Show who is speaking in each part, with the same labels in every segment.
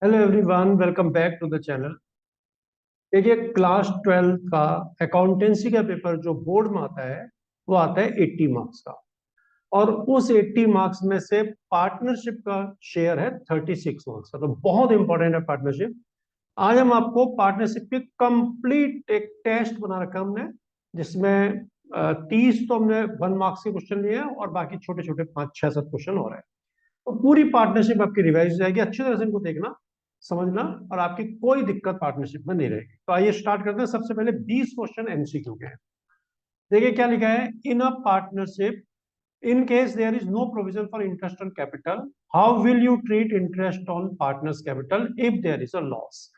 Speaker 1: Hello everyone, welcome back to the channel. देखिए, class 12 का accountancy का पेपर जो बोर्ड में आता है वो आता है 80 मार्क्स का। और उस 80 मार्क्स में से पार्टनरशिप का शेयर है 36 मार्क्स का, तो बहुत इंपॉर्टेंट है पार्टनरशिप। आज हम आपको पार्टनरशिप की कंप्लीट एक टेस्ट बना रखा है हमने, जिसमें 30 तो हमने 1 मार्क्स के क्वेश्चन लिए हैं और बाकी छोटे छोटे 5 6 7 क्वेश्चन और है। तो पूरी पार्टनरशिप आपकी रिवाइज हो जाएगी, अच्छी तरह से इनको देखना, समझना, और आपकी कोई दिक्कत पार्टनरशिप में नहीं रहेगी। तो आइए स्टार्ट करते हैं। सबसे पहले 20 क्वेश्चन एमसीक्यू के हैं। देखिए क्या लिखा है, in a partnership in case there is no provision for interest on capital, how will you treat interest on partners capital if there is a loss.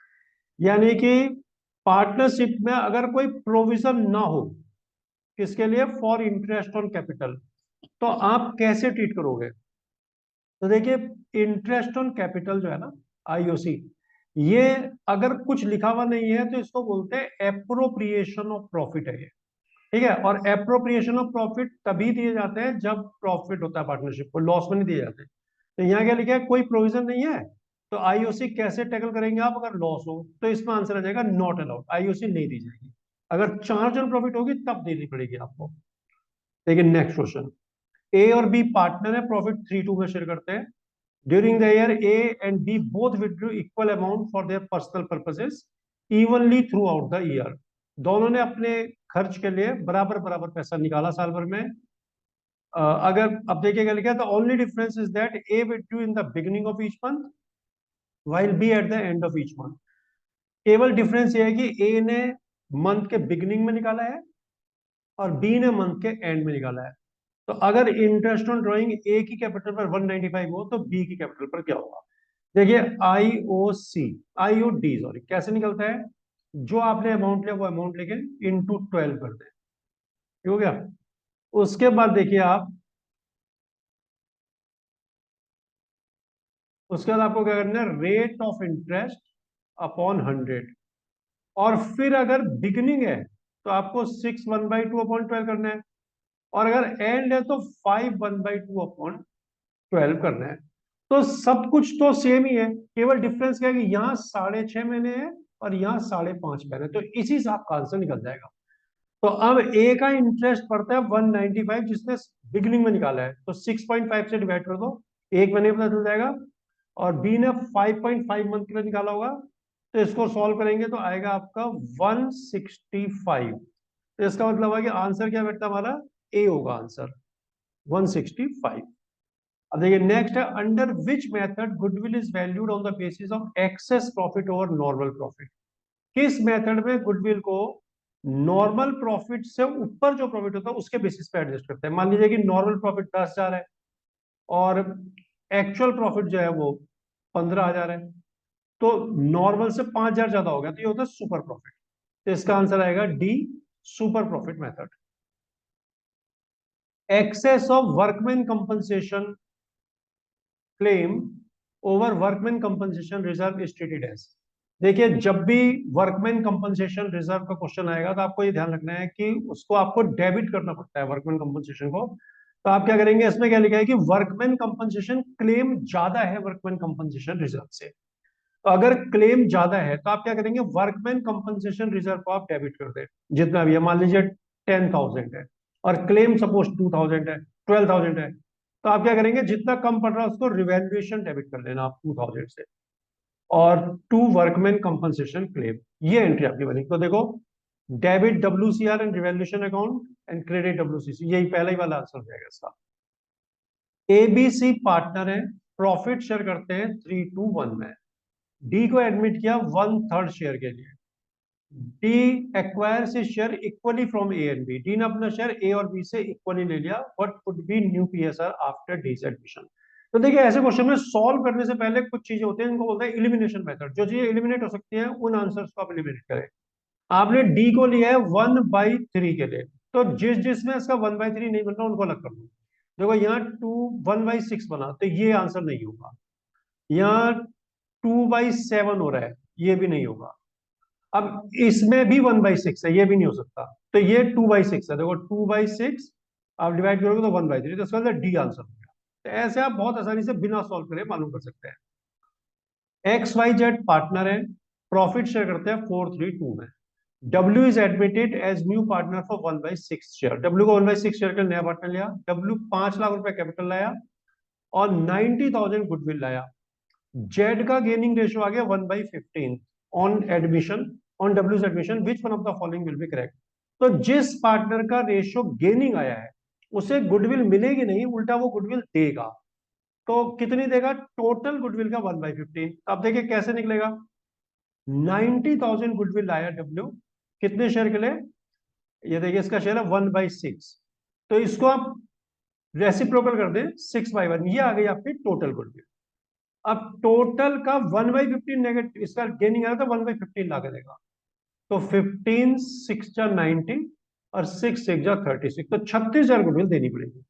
Speaker 1: यानी कि पार्टनरशिप में अगर कोई प्रोविजन ना हो, किसके लिए, फॉर इंटरेस्ट ऑन कैपिटल, तो आप कैसे ट्रीट करोगे। तो देखिए, इंटरेस्ट ऑन कैपिटल जो है ना, आईओसी, ये अगर कुछ लिखा हुआ नहीं है तो इसको बोलते हैं एप्रोप्रिएशन ऑफ प्रॉफिट है ये। ठीक है, और एप्रोप्रिएशन ऑफ प्रॉफिट तभी दिए जाते हैं जब प्रॉफिट होता है पार्टनरशिप को, लॉस में नहीं दिए जाते। तो यहाँ क्या लिखा है, कोई प्रोविजन नहीं है, तो आईओसी कैसे टैकल करेंगे आप अगर लॉस हो। तो इसमें आंसर आ जाएगा नॉट अलाउड, आईओसी नहीं दी जाएगी। अगर चार्ज ऑन प्रॉफिट होगी तब देनी पड़ेगी आपको। देखिए नेक्स्ट क्वेश्चन, ए और बी पार्टनर है, प्रॉफिट 3-2 में शेयर करते हैं। During the year, A and B both withdrew equal amount for their personal purposes evenly throughout the year. दोनों ने अपने खर्च के लिए बराबर बराबर पैसा निकाला साल भर में। अगर अब देखिए क्या लिखा है, the only difference is that A withdrew in the beginning of each month while B at the end of each month. केवल डिफरेंस ये है कि ए ने मंथ के बिगिनिंग में निकाला है और बी ने मंथ के एंड में निकाला है। तो अगर इंटरेस्ट ऑन ड्रॉइंग ए की कैपिटल पर 195 हो तो बी की कैपिटल पर क्या होगा। देखिए, आईओडी सॉरी कैसे निकलता है, जो आपने अमाउंट लिया वो अमाउंट लेके इंटू 12 कर दे, ठीक हो गया। उसके बाद देखिए आप, उसके बाद आपको क्या करना है, रेट ऑफ इंटरेस्ट अपॉन 100। और फिर अगर बिगनिंग है तो आपको 6 1/2 अपॉन 12 करना है, और अगर एंड है तो 5 1/2 अपॉन 12 करना है। तो सब कुछ तो सेम ही है, केवल डिफरेंस क्या है कि यहाँ 6.5 महीने है और यहाँ 5.5 महीने, तो इसी से आपका आंसर निकल जाएगा। तो अब ए का इंटरेस्ट पड़ता है 195, जिसने बिगिनिंग में निकाला है, तो 6.5 से डिवाइड कर दो, एक महीने पता चल जाएगा। और बी ने 5.5 मंथ के लिए निकाला होगा, तो इसको सॉल्व करेंगे तो आएगा आपका 165। तो इसका मतलब है कि आंसर क्या बैठता है हमारा, ए होगा आंसर 165। अब देखिए नेक्स्ट है, under which method goodwill is valued on the basis of access profit over normal profit. किस मेथड में गुडविल को नॉर्मल प्रॉफिट से ऊपर जो प्रॉफिट होता है उसके बेसिस पे एडजस्ट करते हैं। मान लीजिए कि नॉर्मल प्रॉफिट 10,000 है और एक्चुअल प्रॉफिट जो है वो 15,000 है, तो नॉर्मल से 5,000 ज्यादा हो गया, तो ये होता है सुपर प्रॉफिट। तो इसका आंसर आएगा D, super profit method. Excess of workman compensation claim over workman compensation reserve is treated as. देखिए, जब भी वर्कमैन कंपनसेशन रिजर्व का क्वेश्चन आएगा तो आपको ये ध्यान रखना है कि उसको आपको डेबिट करना पड़ता है वर्कमैन कंपनसेशन को। तो आप क्या करेंगे, इसमें क्या लिखा है कि वर्कमैन कंपनसेशन क्लेम ज्यादा है वर्कमैन कंपनसेशन रिजर्व से। तो अगर क्लेम ज्यादा है तो आप क्या करेंगे, वर्कमैन कंपनसेशन रिजर्व को आप डेबिट कर दें, जितना भी है। मान लीजिए 10,000 है और क्लेम सपोज 2,000 है, 12,000 है, तो आप क्या करेंगे, जितना कम पड़ रहा है उसको रिवैल्यूएशन डेबिट कर लेना आप 2,000 से, और टू वर्कमैन कंपनसेशन क्लेम, ये एंट्री आपकी बनी। तो देखो, debit WCR and revaluation account and credit WCC, यही पहला ही वाला आंसर हो जाएगा इसका। ABC पार्टनर है, प्रॉफिट शेयर करते हैं 3-1 में। डी को एडमिट किया 1/3 शेयर के लिए। डी एक्वायर से share equally from A and B, D ने अपना शेयर ए और बी से इक्वली ले लिया। What would be new PSR after D's admission. तो देखिए, ऐसे क्वेश्चन में सॉल्व करने से पहले कुछ चीजें होती हैं, इनको बोलते हैं एलिमिनेशन मेथड। जो चीजें एलिमिनेट हो सकती हैं उन आंसर्स को आप एलिमिनेट करें। आपने डी को लिया है 1/3 के लिए, तो जिस जिसमें इसका 1/3 नहीं बन रहा उनको अलग कर दो। देखो यहाँ 1/6 बना, तो ये आंसर नहीं होगा। यहाँ 2/7 हो रहा है, ये भी नहीं होगा। अब इसमें भी 1/6 है, ये भी नहीं हो सकता, तो ये 2/6 है। देखो 2/6 आप डिवाइड करोगे तो 1/3, तो इसका मतलब डी आंसर हो गया। तो ऐसे आप बहुत आसानी से बिना सॉल्व करे मालूम कर सकते हैं। XYZ पार्टनर है, प्रॉफिट शेयर करते हैं 432 में। W is admitted as new partner for 1/6 share. W को 1/6 शेयर का नया पार्टनर लिया। W 5 लाख रुपए कैपिटल लाया और 90,000 गुडविल लाया। जेड का गेनिंग रेशियो आ गया 1/15 ऑन एडमिशन, ऑन डब्ल्यूज admission, which one of the following will be correct. तो जिस पार्टनर का रेशियो गेनिंग आया है उसे गुडविल मिलेगी नहीं, उल्टा वो गुडविल देगा। तो कितनी देगा? टोटल गुडविल का 1/15। अब देखिए कैसे निकलेगा। 90,000 गुडविल लाया डब्ल्यू, कितने शेयर के लिए? ये देखिए इसका शेयर है 1/6, तो इसको आप रेसिप्रोकल कर दें 6/1, ये आ गई आपकी टोटल गुडविल। अब टोटल का 1/15 नेगेटिव, इसका गेनिंग आया था 1/15 ला के देगा। तो 15 6 जा 90 और 6 6 जा 36, तो 36,000 गुडविल देनी पड़ेगी।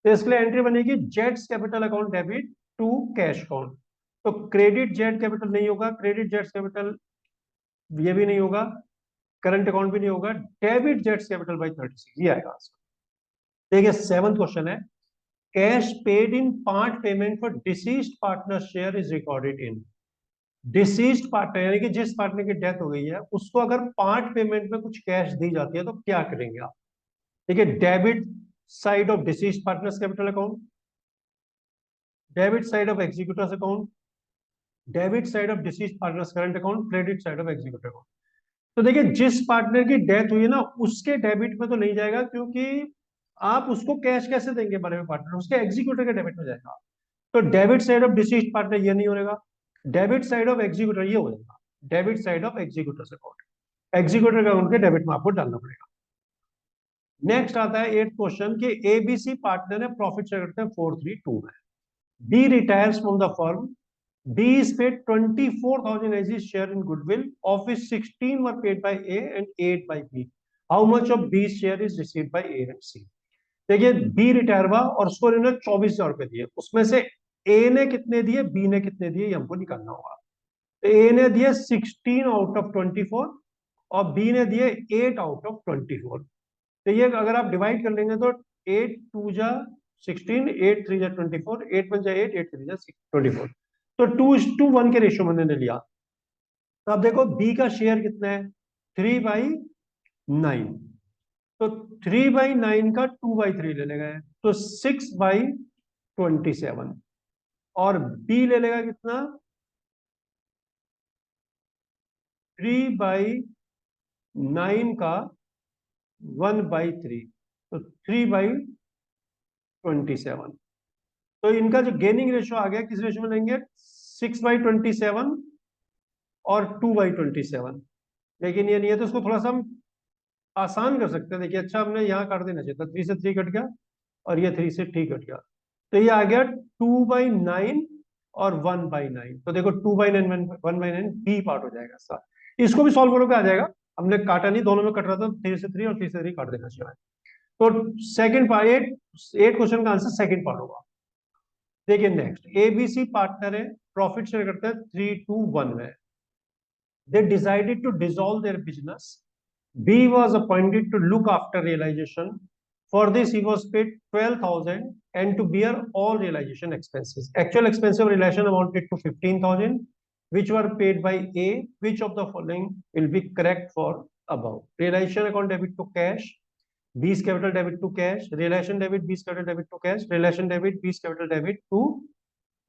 Speaker 1: तो इसके लिए एंट्री बनेगी जेड्स capital account debit to cash account. तो क्रेडिट जेड कैपिटल नहीं होगा, क्रेडिट जेड्स कैपिटल ये भी नहीं होगा, करंट अकाउंट भी नहीं होगा, डेबिट जेड्स कैपिटल बाई 36, ये आएगा आंसर। देखिए 7th क्वेश्चन है, cash paid in part payment for deceased partner share is recorded in. Deceased partner यानी कि जिस पार्टनर की डेथ हो गई है उसको अगर पार्ट पेमेंट में कुछ कैश दी जाती है तो क्या करेंगे आप? देखिए debit side of deceased partners capital account, debit side of executors account, debit side of deceased partners current account, credit side of executor account. तो देखिए जिस पार्टनर की डेथ हुई है ना उसके डेबिट में तो नहीं जाएगा, क्योंकि आप उसको कैश कैसे देंगे बड़े में पार्टनर, उसके एग्जीक्यूटर के डेबिट में जाएगा। तो debit side of deceased partner ये नहीं होगा, डेबिट साइड ऑफ एग्जीक्यूटर ये हो जाएगा, debit side of executors account, executor account के डेबिट में आपको डालना पड़ेगा। नेक्स्ट आता है 8th क्वेश्चन कि एबीसी पार्टनर है, प्रॉफिट शेयर करते हैं 432 में। B retires from the firm, B is paid 24,000 as his share in goodwill, of which 16 were paid by A and 8 by B. How much of B's share is received by A and C? देखिए B retire हुआ और उसको इन्होंने 24,000 रुपए दिए, उसमें से A ने कितने दिए, B ने कितने दिए, ये हमको निकालना होगा। तो A ने दिए 16 आउट ऑफ 24 और B ने दिए 8 आउट ऑफ 24। तो ये अगर आप डिवाइड कर लेंगे तो 8 2 जा 16, 8 3 जा 24, 8 1 जा 8, 8 3 जा 24, तो 2:1 के रेशियो में मैंने लिया। तो अब देखो बी का शेयर कितना है, 3/9, तो 3/9 का 2/3 ले लेगा, तो 6/27, और बी ले लेगा कितना, 3/9 का 1/3, तो 3/27। तो इनका जो गेनिंग रेशियो आ गया किस रेशियो में लेंगे, 6/27 और 2/27। लेकिन ये नहीं है तो उसको थोड़ा सा हम आसान कर सकते हैं। देखिए अच्छा हमने यहाँ काट देना चाहिए था, 3 से 3 कट गया और ये 3 से 3 कट गया, तो ये आ गया 2/9 और 1/9। तो देखो 2/9 1/9 बी पार्ट हो जाएगा इसका। इसको भी सॉल्व करोगे आ जाएगा, हमने काटा नहीं, दोनों में कट रहा था, 3 से 3 और 3 से 3 काट देना चाहिए। तो सेकंड पार्ट, 8 क्वेश्चन का आंसर सेकंड पार्ट होगा। देखिए नेक्स्ट, एबीसी पार्टनर है, प्रॉफिट शेयर करते हैं 3:1 में। They decided to dissolve their business. B was appointed to look after realization. For this, he was paid 12,000 and to bear all realization expenses. Actual expense of realization amounted to 15,000, which were paid by A. Which of the following will be correct for above? Realization account debit to cash, B's capital debit to cash, realization debit B's capital debit to cash, realization debit B's capital debit to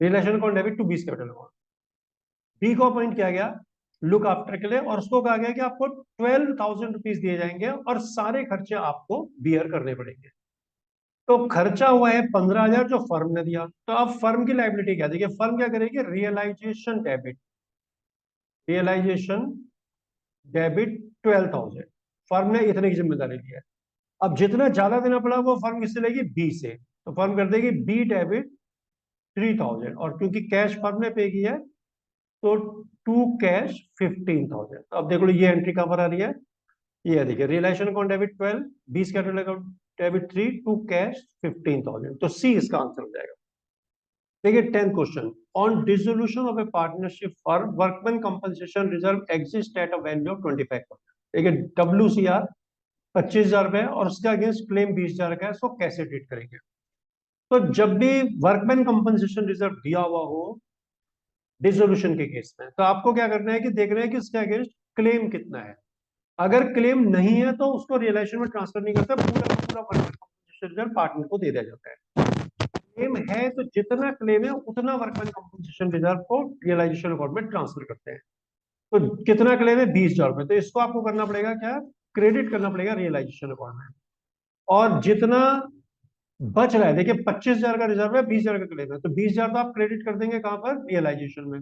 Speaker 1: realization account debit to B's capital account. B को appoint किया गया look after के लिए और उसको कहा गया कि आपको 12,000 रुपीज दिए जाएंगे और सारे खर्चे आपको बियर करने पड़ेंगे। तो खर्चा हुआ है 15,000 जो फर्म ने दिया। तो अब फर्म की लाइबिलिटी क्या, देखिए फर्म क्या करेगी, realisation debit, realisation debit 12,000, firm ने इतने की जिम्मेदारी ली है। अब जितना ज्यादा देना पड़ा वो फर्म किससे लेगी, बी से, तो फर्म कर देगी बी डेबिट 3,000, और क्योंकि कैश फर्म ने पे किया है तो टू कैश 15,000। तो अब देखो ये एंट्री कहां पर आ रही है, ये देखिए realisation account debit 12, 20 capital account debit 3, to cash 15,000, तो सी इसका आंसर हो जाएगा। देखिए 10th question, on dissolution of a partnership firm workman compensation reserve exist at a value of 25%। देखिए WCR 25,000 रुपए और उसके अगेंस्ट क्लेम 20,000 का है, इसको कैसे ट्रीट करेंगे। तो जब भी वर्कमैन कंपनसेशन रिजर्व दिया हुआ हो डिसोल्यूशन के केस में। तो आपको क्या करना है कि देखना है कि इसके अगेंस्ट क्लेम कितना है। अगर क्लेम नहीं है तो उसको रियलाइजेशन में ट्रांसफर नहीं करता, पूरा का पूरा वर्कमैन कंपनसेशन रिजर्व पार्टनर को दे दिया जाता है। क्लेम है तो जितना क्लेम है उतना वर्कमैन कंपनसेशन रिजर्व को रियलाइजेशन अकाउंट में ट्रांसफर करते हैं। तो कितना क्लेम है? 20,000 रुपए। तो इसको आपको करना पड़ेगा क्या? क्रेडिट करना पड़ेगा रियलाइजेशन अकाउंट में। और जितना बच रहा है, देखिए 25,000 का रिजर्व है, 20,000 का क्लेम है, तो 20,000 तो आप क्रेडिट कर देंगे कहां पर? रियलाइजेशन में।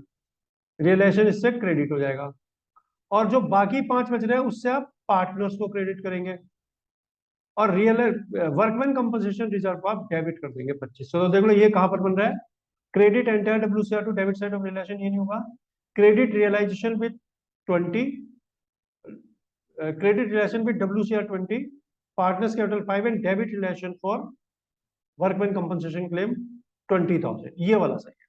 Speaker 1: रियलाइजेशन इससे क्रेडिट हो जाएगा। और जो बाकी 5 बच रहे हैं उससे आप पार्टनर्स को क्रेडिट करेंगे। और रियल वर्कमैन कंपनसेशन रिजर्व को आप डेबिट कर देंगे 25। तो देख लो ये कहां पर बन रहा है? Credit entire WCR to debit side of realisation, ये नहीं होगा। Credit realisation with 20, credit relation with WCR 20, partners capital 5 and debit relation for workman compensation claim 20,000, ये वाला सही है।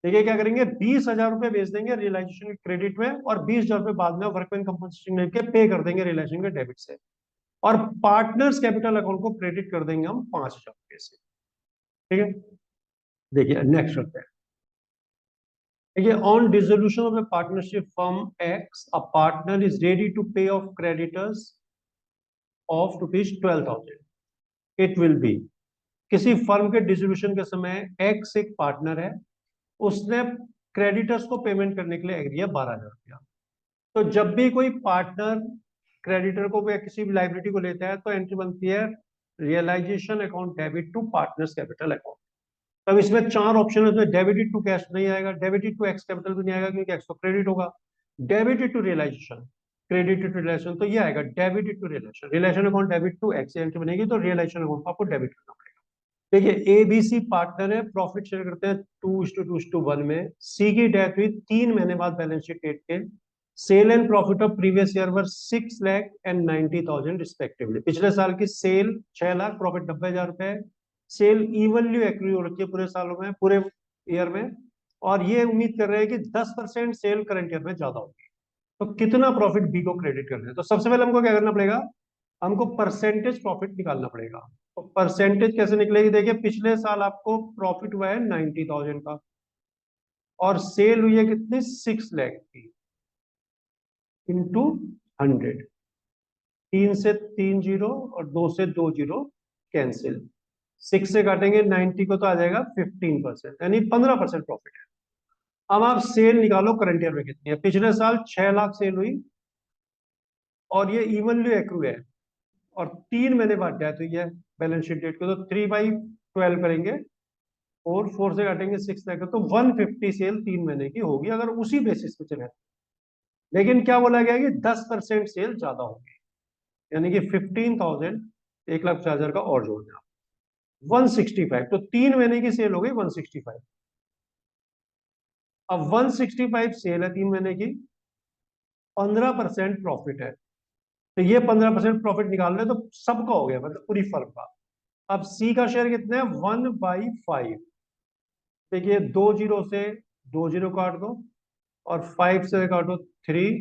Speaker 1: देखिए क्या करेंगे, 20,000 रुपए बेच देंगे रियलाइजेशन के क्रेडिट में, और 20,000 रुपए बाद में वर्कमैन कंपनसेशन क्लेम के पे कर देंगे रियलाइजेशन के डेबिट से। और पार्टनर्स कैपिटल अकाउंट को क्रेडिट कर देंगे हम 5,000 रुपए से। ठीक है, देखिए नेक्स्ट करते हैं। देखिए, on dissolution of a partnership firm X, a partner is ready to pay off creditors of ₹12,000। It will be, किसी फर्म के डिसोल्यूशन के समय एक्स एक पार्टनर है, उसने क्रेडिटर्स को पेमेंट करने के लिए एग्री है 12,000 रुपया। तो जब भी कोई पार्टनर क्रेडिटर को या किसी भी लाइबिलिटी को लेता है तो एंट्री बनती है realisation account debit to partners capital account. तब इसमें 4 ऑप्शन है, डेबिटेड टू कैश नहीं आएगा, डेबिटेड टू एक्स कैपिटल भी नहीं आएगा क्योंकि एक्स तो क्रेडिट होगा। Debited to realisation, credited to realisation, तो ये आएगा debited to realisation. Realisation account debit to X entry बनेगी, तो रियलाइजेशन अकाउंट आपको डेबिट करना पड़ेगा। देखिए एबीसी पार्टनर है, प्रॉफिट शेयर करते हैं 2:2:1 में। सी की डेथ हुई 3 महीने बाद बैलेंस शीट डेट के। Sale and profit of previous year were 6 lakh and 90,000 respectively. पिछले साल की सेल 6 लाख, प्रॉफिट 90,000 रुपए। सेल इवनली एक्रू हो रखी है पूरे सालों में, पूरे ईयर में। और ये उम्मीद कर रहे हैं कि 10% सेल करंट ईयर में ज्यादा होगी। तो कितना प्रॉफिट बी को क्रेडिट करना है? तो सबसे पहले हमको क्या करना पड़ेगा? हमको परसेंटेज प्रॉफिट निकालना पड़ेगा। तो परसेंटेज कैसे निकलेगी? देखिए पिछले साल आपको प्रॉफिट हुआ है 90,000 का, और सेल हुई है कितनी? 6 लाख की, इंटू 100। 3 से 3 जीरो और 2 से 2 जीरो कैंसिल। 6 से काटेंगे 90 को तो आ जाएगा 15%, यानी 15% प्रॉफिट है। अब आप सेल निकालो करंट ईयर में कितनी है। पिछले साल 6 लाख सेल हुई, और ये इवनली एक्रू है, और 3 महीने बाद डेथ हुई है बैलेंस शीट डेट को, तो 3/12 करेंगे, और 4 से काटेंगे 6 तक, तो 150 सेल 3 महीने की होगी अगर उसी बेसिस पे चले। लेकिन क्या बोला गया कि 10% सेल ज्यादा होगी, यानी कि 15,000, 1,50,000 का और जोड़ना, 165। तो 3 महीने की सेल हो गई 165। अब 165 सेल है 3 महीने की, 15% प्रॉफिट है, तो ये 15% प्रॉफिट निकाल रहे तो सबका हो गया, मतलब पूरी फर्म का। अब सी का शेयर कितना है? 1/5। देखिए 2 जीरो से 2 जीरो काट दो, और 5 से काटो 3।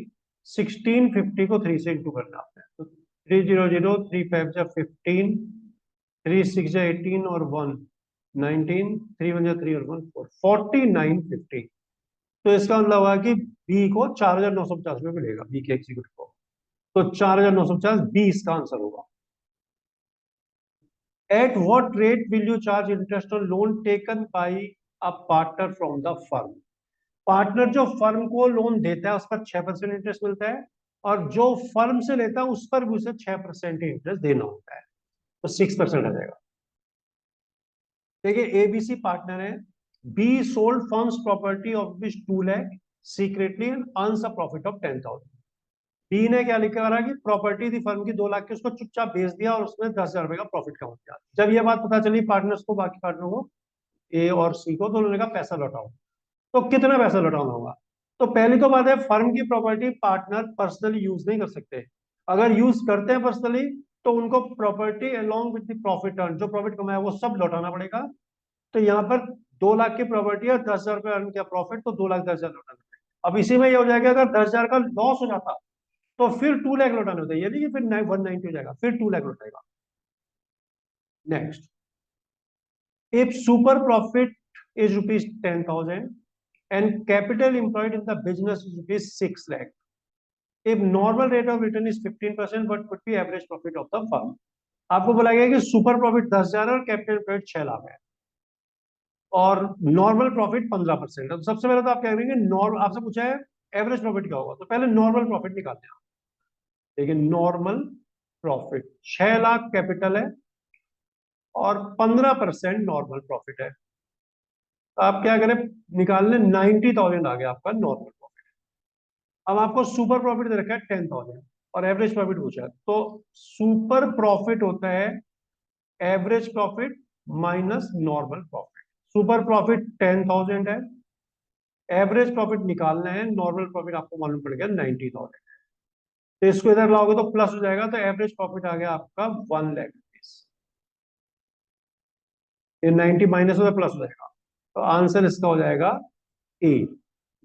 Speaker 1: 1650 को 3 से इंटू करना आपने, तो 300, 3 5 जा 15, 3 6 जा 18, और 1 19, 3 1 जा 3 और 1 4, 4950। तो इसका मतलब हुआ कि बी को 4,950 में मिलेगा, बी के एग्जीक्यूटिव को। तो 4,950 बी इसका आंसर होगा। At what rate will you charge interest on loan taken by a partner from the firm? Partner जो फर्म को लोन देता है उस पर 6% इंटरेस्ट मिलता है, और जो फर्म से लेता है उस पर भी उसे 6% इंटरेस्ट देना होता है, तो 6% आ जाएगा। देखिए एबीसी पार्टनर है, B sold firm's property of which 2 lakh secretly and earns a profit of 10,000। B ने क्या लिखा रहा कि प्रॉपर्टी थी फर्म की 2 लाख की, उसको चुपचाप बेच दिया और उसने 10,000 रुपए का प्रॉफिट कमा दिया। जब ये बात पता चली पार्टनर्स को, बाकी पार्टनर को, ए और सी को, तो उन्होंने कहा पैसा लौटाओ। तो कितना पैसा लौटाना होगा? तो पहली तो बात है, फर्म की प्रॉपर्टी पार्टनर पर्सनली यूज नहीं कर सकते। अगर यूज करते हैं पर्सनली तो उनको property along with the profit earn, जो प्रॉफिट कमाया वो सब लौटाना पड़ेगा। तो यहाँ पर 2 लाख की प्रॉपर्टी है, 10,000 रुपये अर्न किया प्रॉफिट, तो 2,10,000 लौटाना पड़ेगा। अब इसी में ये हो जाएगा, अगर 10,000 का लॉस हो जाता तो फिर 2 लाख लौटाने होते हैं, ये नहीं कि फिर 190 हो जाएगा, फिर 2 लाख लौटाएगा। Next, if super profit is ₹10,000 and capital employed in the business is rupees 6 lakh. If normal rate of return is 15%, what could be average profit of the firm? आपको बोला गया कि सुपर प्रॉफिट 10,000 और कैपिटल प्रॉफिट 6 लाख है और normal profit 15%। तो सबसे पहले तो आप क्या करेंगे, नॉर्मल आपसे पूछा है एवरेज प्रॉफिट क्या होगा, तो पहले नॉर्मल प्रॉफिट निकालते हैं। लेकिन नॉर्मल प्रॉफिट 6 लाख कैपिटल है और 15% नॉर्मल प्रॉफिट है, तो आप क्या करें, निकालने 90,000 आ गया आपका नॉर्मल प्रॉफिट। अब आपको सुपर प्रॉफिट दे रखा है 10,000 और एवरेज प्रॉफिट पूछा है, तो सुपर प्रॉफिट होता है average profit minus normal profit. Super profit 10,000 है, एवरेज प्रॉफिट निकालना है, नॉर्मल प्रॉफिट आपको मालूम पड़ गया 90,000। तो इसको इधर लाओगे तो प्लस हो जाएगा, तो एवरेज प्रॉफिट आ गया आपका 1 लाख रुपीज। ये 90 माइनस हो प्लस हो जाएगा, तो आंसर इसका हो जाएगा ए,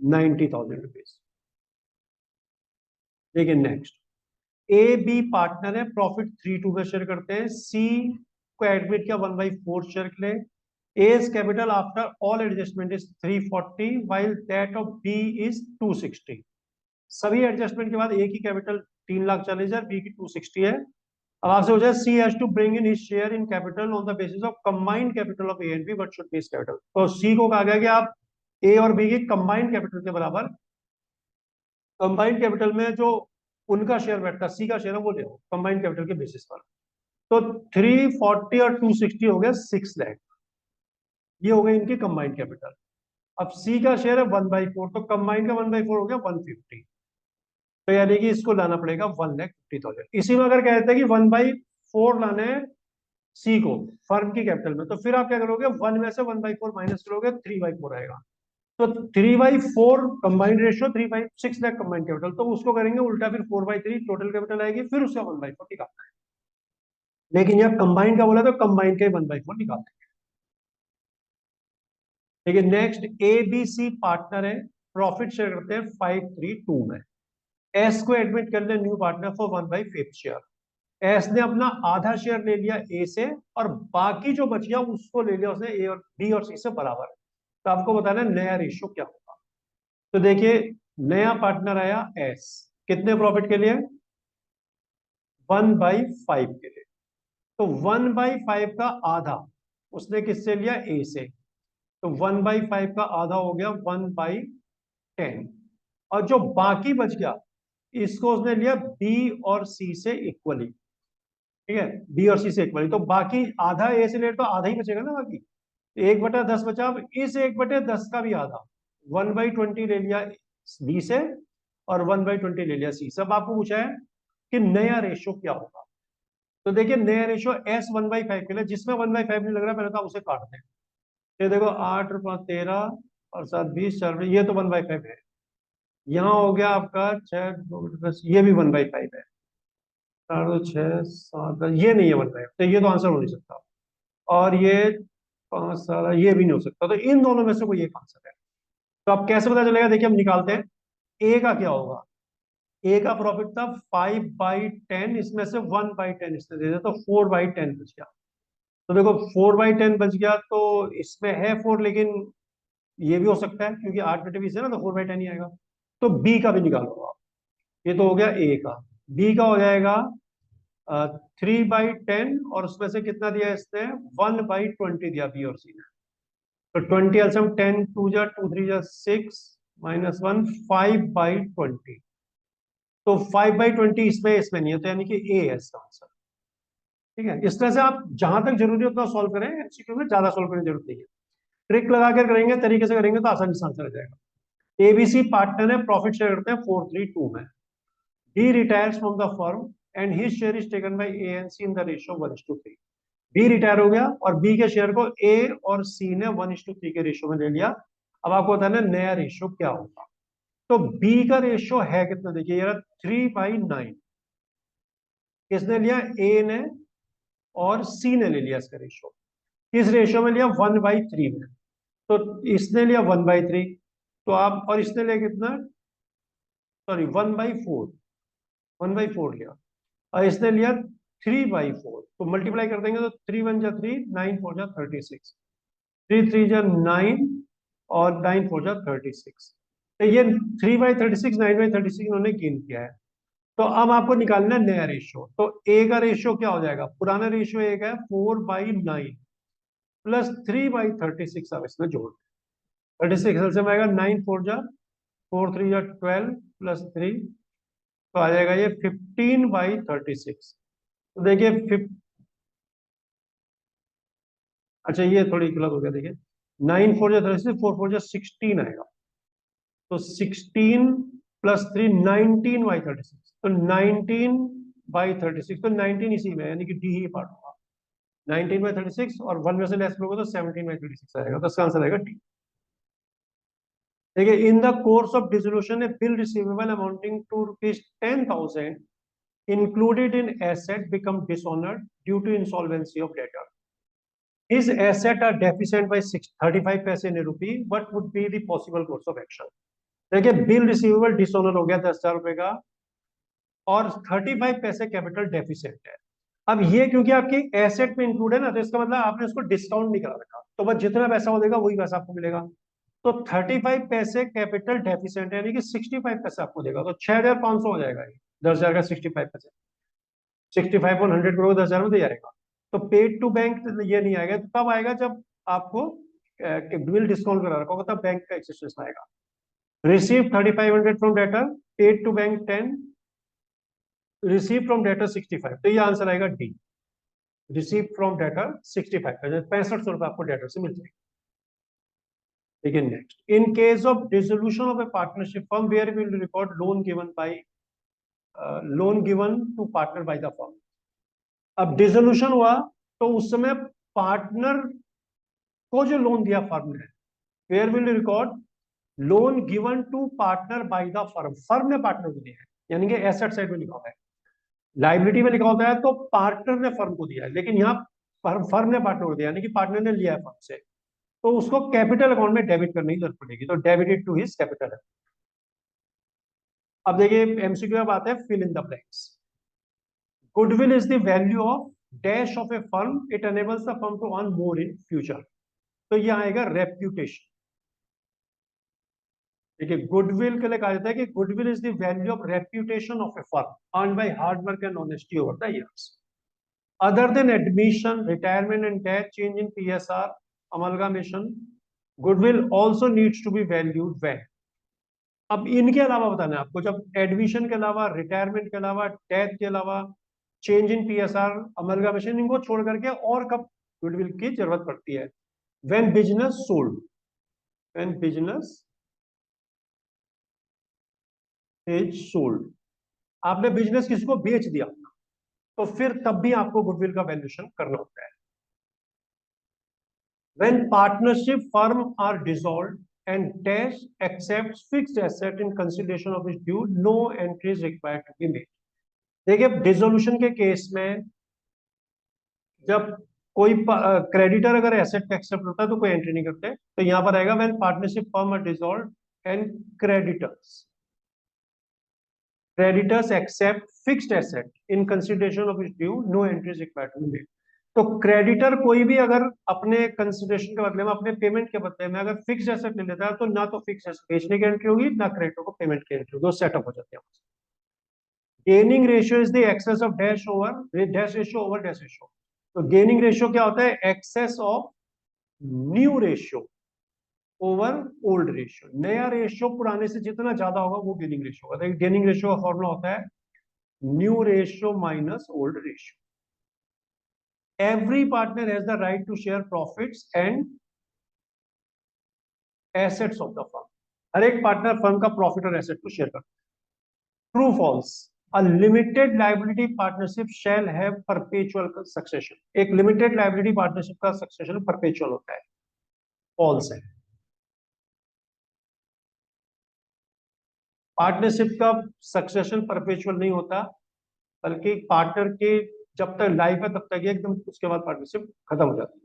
Speaker 1: 90,000 रुपीज। देखिए नेक्स्ट, ए बी पार्टनर है, प्रॉफिट 3/2 में शेयर करते हैं। सी को एडमिट किया 1/4 शेयर के लिए। As capital after all adjustment is 340 while that of B is 260। सभी एडजस्टमेंट के बाद ए की कैपिटल 3,40,000, बी की 260 है। अब आपसे हो जाए C has to bring in his share in capital on the basis of combined capital of A and B, what should be his capital. तो सी को कहा गया कि आप ए और बी की कंबाइंड कैपिटल के बराबर, कंबाइंड कैपिटल में जो उनका शेयर बैठता है, सी का शेयर है, वो ले आओ कंबाइंड कैपिटल के बेसिस पर। तो 340 और 260 हो गया 6 लाख, ये हो गई इनकी कंबाइंड कैपिटल। अब सी का शेयर है 1/4, तो कंबाइंड का 1/4 हो गया 150। तो यानी कि इसको लाना पड़ेगा 1,50,000। इसी में अगर कहते हैं कि 1/4 लाना है सी को फर्म की कैपिटल में, तो फिर आप क्या करोगे, 1 में से 1/4 माइनस करोगे, 3/4 आएगा। तो 3/4 combined ratio, 3/6 lakh combined capital, तो उसको करेंगे उल्टा, फिर 4/3 टोटल कैपिटल आएगी, फिर उसका 1/4 निकालना है। लेकिन यह कंबाइंड का बोला तो कंबाइंड का 1/4 निकालते हैं। लेकिन next, A B C partner है, प्रॉफिट शेयर करते हैं 5/3/2 में। एस को एडमिट कर लिया new partner for 1/5 share. S ने अपना आधा शेयर ले लिया ए से और बाकी जो बच गया उसको ले लिया उसने ए और बी और सी से बराबर। तो आपको बताना है नया रेशियो क्या होगा। तो देखिए, नया पार्टनर आया एस, कितने प्रॉफिट के लिए, 1/5 के लिए। तो 1/5 का आधा उसने किससे लिया, ए से, तो 1/5 का आधा हो गया 1/10। और जो बाकी बच गया इसको उसने लिया बी और सी से इक्वली, ठीक है, बी और सी से इक्वली। तो बाकी आधा ए से ले तो आधा ही बचेगा ना, बाकी 1/10 बचा। अब इस 1/10 का भी आधा 1/20 ले लिया बी से और 1/20 ले लिया सी से। अब आपको पूछा है कि नया रेशियो क्या होगा। तो देखिए नया रेशियो एस 1/5 के लिए, जिसमें 1/5 नहीं लग रहा, पहले तो आप उसे काटते हैं। ये देखो 8 और 5 13 और 7 20 4, ये तो 1/5 है। यहाँ हो गया आपका 6 2 10, ये भी 1/5 है। 4 2 6 7 10, ये नहीं है 1/5, तो ये तो आंसर हो नहीं सकता। और ये 5 7, ये भी नहीं हो सकता। तो इन दोनों में से कोई एक आंसर है। तो अब कैसे पता चलेगा, देखिए हम निकालते हैं। ए का क्या होगा, ए का प्रॉफिट था 5/10, इसमें से 1/10 इसने दे दिया, तो 4/10 बच गया। तो देखो 4/10 बच गया, तो इसमें है 4, लेकिन ये भी हो सकता है क्योंकि 8/20 है ना, तो 4/10 ही आएगा। तो बी का भी निकालो आप। ये तो हो गया ए का। बी का हो जाएगा 3/10, और उसमें से कितना दिया इसने, 1/20 दिया बी और सी ने। तो 20 एल्सियम 10 2 जा 2 3 जा 6 -1 5/20। तो 5/20 इसमें इसमें नहीं है, तो यानी कि ए है इसका आंसर। ठीक है, इस तरह से आप जहां तक जरूरी है उतना सॉल्व करें, एमसीक्यू में ज्यादा सॉल्व करने की जरूरत नहीं है। ट्रिक लगा कर करेंगे, तरीके से करेंगे तो आसानी से आंसर आ जाएगा। एबीसी पार्टनर है, प्रॉफिट शेयर करते हैं 4/3/2 में। He retires from the firm and his share is taken by A and C in the ratio 1:3। B retire हो गया और बी के शेयर को ए और सी ने 1:3 के रेशियो में ले लिया। अब आपको बताना है नया रेशियो क्या होगा। तो बी का रेशियो है कितना, देखिए यार 3/9 किसने लिया, ए ने और सी ने ले लिया इसका रेशियो। किस रेशियो में लिया, 1/3 में। तो इसने लिया 1/3, तो आप, और इसने लिया कितना, सॉरी 1/4, 1/4 लिया, और इसने लिया 3/4। तो मल्टीप्लाई कर देंगे तो 3 1 जा 3, 9 4 जा 36, 3 3 जा 9, और 9 4 जा 36। तो ये 3/36 9/36 इन्होंने गेन किया है। तो अब आपको निकालना है नया रेशियो। तो ए का रेशियो क्या हो जाएगा? पुराना रेशियो एक है 4/9 प्लस 3/36। अब इसमें जोड़ 36 से आएगा 9 4 जा 4 3 जा 12 प्लस 3, तो आ जाएगा ये 15/36। तो देखिए अच्छा ये थोड़ी गलत हो गया, देखिए 9 4 जा 36, 4 4 जा 16 आएगा। तो 16 प्लस 3 19/36, तो 19/36, तो 19 इसी में यानी कि डी ही पार्ट होगा। 19/36 और 1 में से लेस लोगे तो 17/36 आएगा, तो इसका आंसर आएगा डी। देखिए in the course of dissolution a bill receivable amounting to ₹10,000 included in asset become dishonored due to insolvency of debtor. His asset are deficient by 35 paise in a rupee. What would be the possible course of action? देखिए bill receivable dishonour due गया 10,000 रुपए का और 35 पैसे capital deficit है। अब ये क्योंकि आपकी एसेट में इंक्लूड है ना, तो इसका मतलब आपने उसको डिस्काउंट नहीं करा रखा, तो बस जितना पैसा वो देगा वही पैसा आपको मिलेगा। तो 35 पैसे कैपिटल डेफिसिट है, यानी कि 65 पैसे आपको देगा, तो 6,500 हो जाएगा ये 10,000 का 65 पैसे। 65 और 100 करोड़ 10,000 में दे जाएगा। तो पेड टू बैंक ये नहीं आएगा, तो तब आएगा जब आपको बिल डिस्काउंट करा रखा होगा, तब बैंक का एक्सेस आएगा। Received 3,500 from debtor, paid to bank 10, received from debtor 65। तो ये आंसर आएगा डी, रिसीव फ्रॉम डेटर 65, 6500 रुपए आपको डेटर से मिल जाएगा। देखिए next, in case of dissolution of a partnership firm where will record loan given to partner by the firm. अब डिसोल्यूशन हुआ तो उस समय पार्टनर को जो लोन दिया फर्म ने, where will record loan given to partner by the firm, firm ने पार्टनर को दिया है, यानी कि एसेट साइड में लिखा हुआ है। लाइबिलिटी में लिखा होता है तो पार्टनर ने फर्म को दिया है, लेकिन यहाँ फर्म ने पार्टनर को दिया, यानी कि पार्टनर ने लिया है फर्म से, तो उसको कैपिटल अकाउंट में डेबिट करने की जरूरत पड़ेगी, तो डेबिटेड टू हिज कैपिटल। अब देखिए एमसीक्यू में बात है, fill in the blanks. Goodwill is the value of dash of a firm, it enables the firm to earn more in future. तो ये आएगा रेप्यूटेशन। देखिए गुडविल के लिए कहा जाता है कि goodwill is the value of reputation of a firm earn by hard work and honesty over the years. Other than admission, retirement and death, change in PSR, amalgamation, goodwill also needs to be valued when. अब इनके अलावा बताना है आपको, जब admission के अलावा, retirement के अलावा, डेथ के अलावा, चेंज इन पीएसआर, अमलगामेशन, इनको छोड़ करके और कब गुडविल की जरूरत पड़ती है? When business sold, when business is sold, आपने बिजनेस किसी को बेच दिया तो फिर तब भी आपको गुडविल का वैल्यूएशन करना होता है। When partnership firm are dissolved and dash accepts fixed asset in consideration of its due, no entry is required to be made. देखिए डिसोल्यूशन के केस में जब कोई क्रेडिटर अगर एसेट का एक्सेप्ट होता है तो कोई एंट्री नहीं करते, तो यहां पर आएगा when partnership firm are dissolved and creditors accept fixed asset in consideration of its due, no entry is required to be made. तो क्रेडिटर कोई भी अगर अपने कंसिडरेशन के बदले में, अपने पेमेंट के बदले में अगर फिक्स्ड एसेट ले लेता है, तो ना तो फिक्स्ड एसेट बेचने की एंट्री होगी, ना क्रेडिटर को पेमेंट की एंट्री होगी, सेटअप हो जाते हैं। Gaining ratio is the excess of dash over dash ratio over dash ratio. तो गेनिंग रेशियो क्या होता है? Excess of new ratio over old ratio. नया रेशियो पुराने से जितना ज्यादा होगा वो गेनिंग रेशियो होगा। गेनिंग रेशियो का फॉर्मूला होता है new ratio minus old ratio. Every partner has the right to share profits and assets of the firm. हर एक पार्टनर फर्म का प्रॉफिट और एसेट को शेयर करता है। True false, a limited liability partnership shall have perpetual succession. एक limited liability partnership का succession perpetual होता है। फॉल्स है। पार्टनरशिप का सक्सेशन परपेचुअल नहीं होता, बल्कि पार्टनर के जब तक लाइफ है तब तक ये एकदम, उसके बाद पार्टनरशिप खत्म हो जाती है।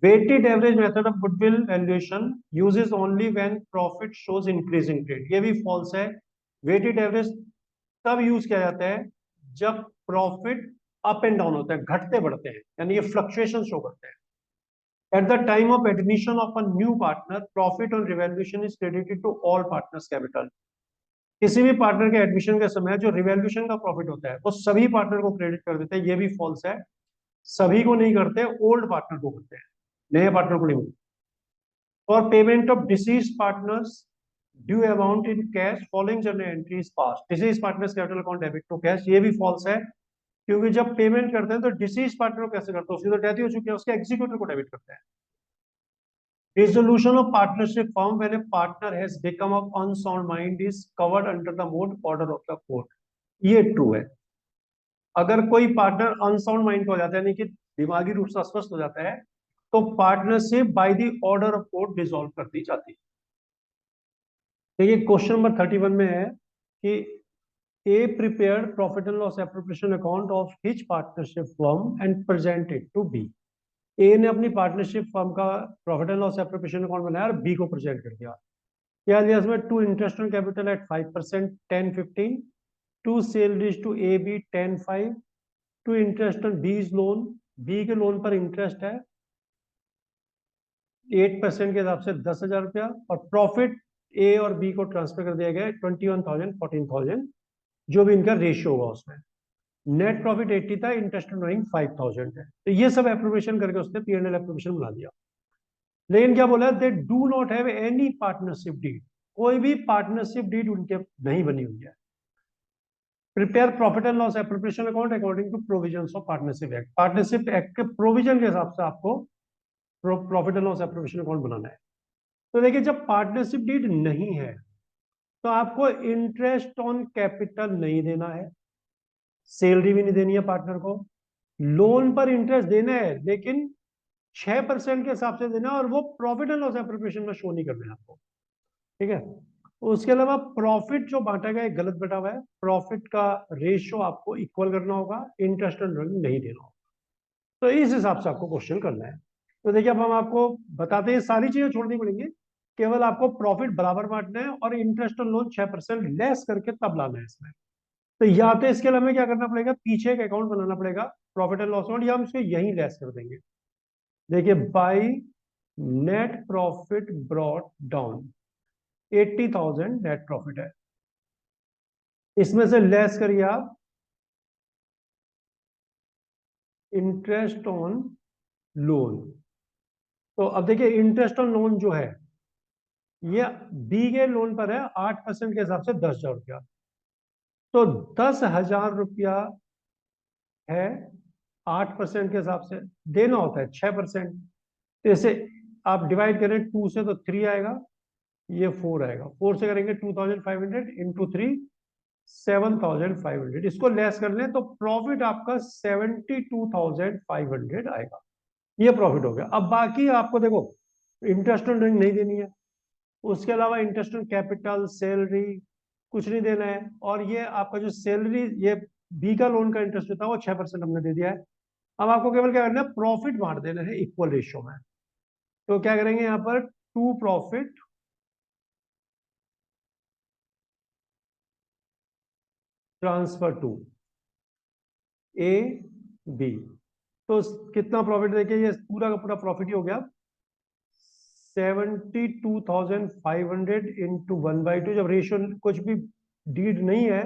Speaker 1: Weighted average method of goodwill valuation uses only when profit shows increasing trade। ये भी फॉल्स है। Weighted average तब यूज किया जाता है जब प्रॉफिट अप एंड डाउन होता है, घटते बढ़ते हैं, यानी ये फ्लक्चुएशन शो करते हैं। At the time of admission of a new partner, profit on revaluation is credited to all partners capital. किसी भी पार्टनर के एडमिशन के समय जो रिवैल्यूएशन का प्रॉफिट होता है वो सभी पार्टनर को क्रेडिट कर देते हैं। ये भी फॉल्स है, सभी को नहीं करते, ओल्ड पार्टनर को करते हैं, नए पार्टनर को नहीं। For payment of deceased partners due amount in cash following journal entries pass, deceased partners capital account debit to cash, ये भी फॉल्स है, क्योंकि जब पेमेंट करते हैं तो डिसीज पार्टनर को कैसे करते हैं, उसकी तो डेथ ही हो चुकी है, उसके एग्जीक्यूटिव को डेबिट करते हैं। Dissolution of partnership firm when a partner has become of unsound mind is covered under the mode order of the court. ये ट्रू है। अगर कोई पार्टनर अनसाउंड माइंड का हो जाता है, यानी कि दिमागी रूप से अस्वस्थ हो जाता है, तो partnership by the order of court dissolve कर दी जाती है। देखिए क्वेश्चन नंबर 31 में है कि A prepared profit and loss appropriation account of his partnership firm and presented to be. A ने अपनी पार्टनरशिप फर्म का profit and loss appropriation account बनाया और बी को प्रेजेंट कर दिया। क्या लिया इसमें? To interest on capital at 5%, 10-15, to salaries to A B 10-5, to interest on B's loan, B के लोन पर इंटरेस्ट है 8% के हिसाब से 10,000 रुपया, और प्रॉफिट ए और बी को ट्रांसफर कर दिया गया 21,000, 14,000, जो भी इनका रेशियो होगा उसमें। नेट प्रॉफिट 80 था, इंटरेस्ट ड्रॉइंग 5,000 है। तो ये सब एप्रोप्रिएशन करके उसने P&L एप्रोप्रिएशन बना दिया। लेकिन क्या बोला? They do not have any partnership deed, कोई भी पार्टनरशिप डीड उनके नहीं बनी हुई है। Prepare profit and loss appropriation account according to provisions of partnership act, partnership act के प्रोविजन के हिसाब से आपको profit and loss appropriation account बनाना है। तो देखिए जब पार्टनरशिप डीड नहीं है तो आपको इंटरेस्ट ऑन कैपिटल नहीं देना है, सैलरी भी नहीं देनी है पार्टनर को, लोन पर इंटरेस्ट देना है लेकिन 6% के हिसाब से देना, और वो प्रॉफिट एंड लॉस एप्रोप्रिएशन में शो नहीं करना है आपको, ठीक है। उसके अलावा प्रॉफिट जो बांटा गया है गलत बटा हुआ है, प्रॉफिट का रेशियो आपको इक्वल करना होगा, इंटरेस्ट एंड नहीं देना होगा। तो इस हिसाब से आपको क्वेश्चन करना है। तो देखिए अब हम आपको बताते हैं, सारी चीजें छोड़नी पड़ेंगी, केवल आपको प्रॉफिट बराबर बांटना है और इंटरेस्ट ऑन लोन 6% लेस करके तब लाना है इसमें। तो या तो इसके लिए हमें क्या करना पड़ेगा, पीछे एक अकाउंट बनाना पड़ेगा प्रॉफिट एंड लॉस अकाउंट, या हम इसको यहीं लेस कर देंगे। देखिए by net profit brought down 80,000 net profit है, इसमें से लेस करिए आप इंटरेस्ट ऑन लोन। तो अब देखिए इंटरेस्ट ऑन लोन जो है ये बी के लोन पर है 8% के हिसाब से 10,000 रुपया, तो 10,000 रुपया है 8% के हिसाब से देना होता है 6%। तो इसे आप डिवाइड करें 2 से तो 3 आएगा, ये 4 आएगा, 4 से करेंगे 2,500 इंटू 3 7,500, इसको लेस कर लें तो प्रॉफिट आपका 72,500 आएगा। ये प्रॉफिट हो गया। अब बाकी आपको देखो इंटरेस्ट ऑन नहीं देनी है, उसके अलावा इंटरेस्ट ऑन कैपिटल, सैलरी कुछ नहीं देना है, और ये आपका जो सैलरी, ये बी का लोन का इंटरेस्ट होता है वो 6% हमने दे दिया है। अब आपको केवल क्या करना है, प्रॉफिट बांट देना है इक्वल रेशियो में। तो क्या करेंगे यहाँ पर, to profit transfer to A B, तो कितना प्रॉफिट देखिए, ये पूरा का पूरा प्रॉफिट ही हो गया 72,500 इंटू 1/2। जब रेशियो कुछ भी डीड नहीं है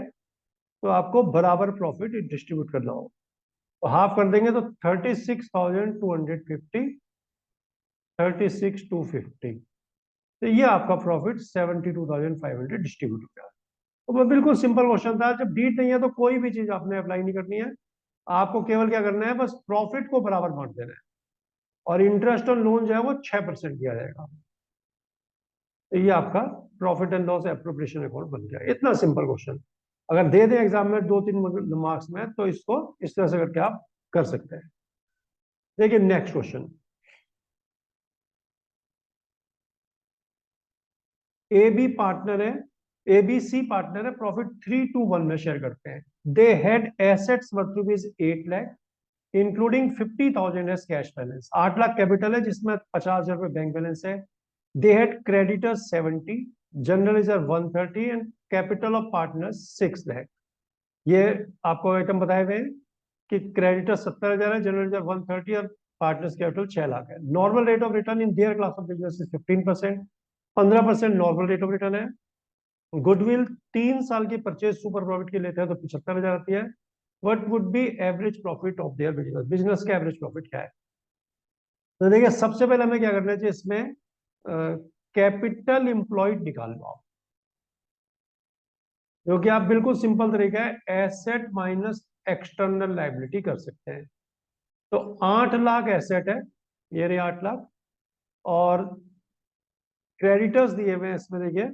Speaker 1: तो आपको बराबर प्रॉफिट डिस्ट्रीब्यूट करना होगा, तो हाफ कर देंगे तो 36,250, 36,250, तो ये आपका प्रॉफिट 72,500 डिस्ट्रीब्यूट हो गया। तो वो बिल्कुल सिंपल क्वेश्चन था। जब डीड नहीं है तो कोई भी चीज आपने अप्लाई नहीं करनी है, आपको केवल क्या करना है, बस प्रॉफिट को बराबर बांट देना है, और इंटरेस्ट ऑन लोन जो है वो 6% दिया जाएगा। तो ये आपका profit and loss appropriation account बन गया। इतना सिंपल क्वेश्चन अगर दे दें एग्जाम में 2-3 मार्क्स में, तो इसको इस तरह से करके आप कर सकते हैं। देखिए next question, A B partner है, ए बी सी पार्टनर है, प्रॉफिट 3-1 में शेयर करते हैं। They had assets worth ₹8 lakh including 50,000 as cash balance, 8 lakh capital है जिसमें 50,000 रुपए बैंक बैलेंस है। They had creditors 70, general reserve 130 and capital of partners 6 lakh. ये आपको आइटम बताए हुए हैं कि क्रेडिटर 70,000 है, जनरल रिजर्व 130 और पार्टनर्स कैपिटल 6 लाख है। Normal rate of return in their class of business is 15%, 15% normal rate of return है। गुडविल 3 साल की परचेज सुपर प्रॉफिट की लेते हैं तो 75,000 आती है। What would B average profit of their business, business का एवरेज प्रॉफिट क्या है? तो देखिए सबसे पहले हमें क्या करना चाहिए इसमें, कैपिटल इंप्लॉयड निकाल लो आप, जो कि आप बिल्कुल सिंपल तरीका है, एसेट माइनस एक्सटर्नल लायबिलिटी कर सकते हैं। तो 8 लाख एसेट है, ये रही 8 लाख, और क्रेडिटर्स दिए हुए हैं इसमें, देखिए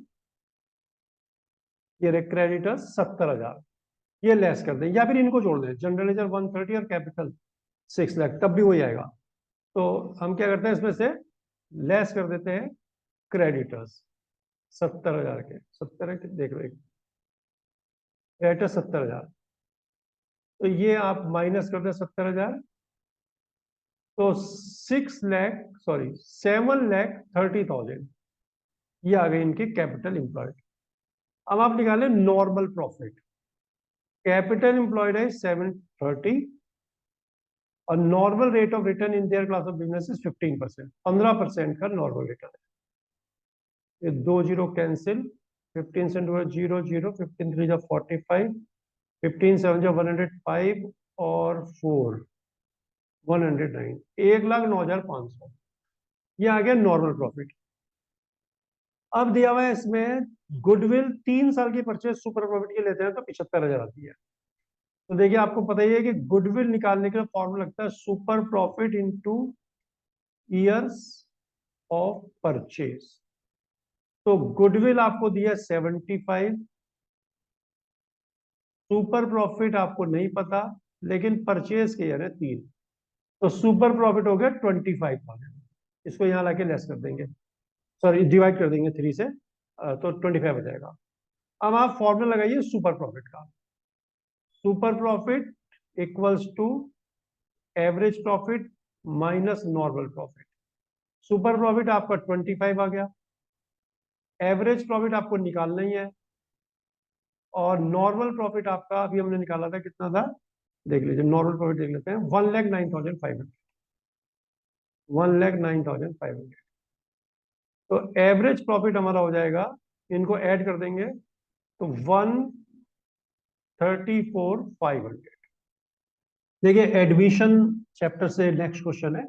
Speaker 1: ये रहे क्रेडिटर्स 70,000, ये लेस कर दें या फिर इनको जोड़ दें, जनरल लेजर 130 और कैपिटल 6 लाख, तब भी वही आएगा। तो हम क्या करते हैं, इसमें से लेस कर देते हैं क्रेडिटर्स 70,000 के, 70 देख लो, क्रेडिटर 70,000, तो ये आप माइनस कर दें 70,000, तो 7,30,000 ये आ गई इनकी कैपिटल इंप्लॉयड। अब आप निकालें नॉर्मल प्रॉफिट। कैपिटल इंप्लॉयड है 730 और normal rate of return in their class of business is 15%, 15% का नॉर्मल रिटर्न है। ये 2 जीरो कैंसिल, 15 से 0 0, 15 3 45, 15 7 105 और 4 109, 1,09,500, ये आ गया नॉर्मल प्रॉफिट। अब दिया हुआ है इसमें गुडविल 3 साल की परचेज सुपर प्रॉफिट की लेते हैं तो 75,000 आती है। तो देखिए आपको पता ही है कि गुडविल निकालने के लिए फॉर्मूला लगता है super profit into years of purchase. तो गुडविल आपको दिया 75, सुपर प्रॉफिट आपको नहीं पता, लेकिन परचेज के ईयर है 3, तो सुपर प्रॉफिट हो गया 25,000। इसको यहां लाके लेस कर देंगे, सॉरी डिवाइड कर देंगे 3 से, तो 25 हो जाएगा। अब आप फॉर्मूला लगाइए सुपर प्रॉफिट का। Super profit equals to average profit minus normal profit. Super profit आपका 25 आ गया, एवरेज प्रॉफिट आपको निकालना ही है, और नॉर्मल प्रॉफिट आपका अभी हमने निकाला था, कितना था देख लीजिए, नॉर्मल प्रॉफिट देख लेते हैं, 1,09,500, 1,09,500। तो एवरेज प्रॉफिट हमारा हो जाएगा, इनको ऐड कर देंगे तो 1,34,500। देखिए एडमिशन चैप्टर से नेक्स्ट क्वेश्चन है,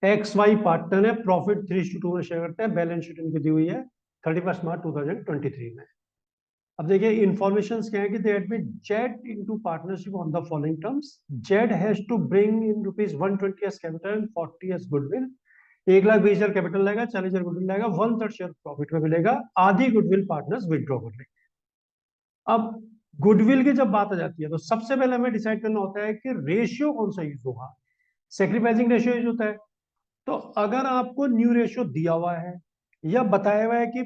Speaker 1: एक्स वाई पार्टनर है, प्रॉफिट 3:2 में शेयर करते हैं, बैलेंस शीट इनकी दी हुई है 31 मार्च 2023 में। अब देखिए इंफॉर्मेशन क्या है कि they admit Z into partnership on the following terms. Z has to bring in ₹120 as capital and 40 as goodwill. 1,20,000 capital लगेगा, 40,000 गुडविल लगेगा, 1/3 शेयर प्रॉफिट में मिलेगा, आधी गुडविल पार्टनर्स विड्रॉ कर लेंगे। अब गुडविल की जब बात आ जाती है तो सबसे पहले हमें डिसाइड करना होता है कि रेशियो कौन सा यूज होगा। सेक्रीफाइसिंग रेशियो यूज होता है। तो अगर आपको न्यू रेशियो दिया हुआ है या बताया हुआ है कि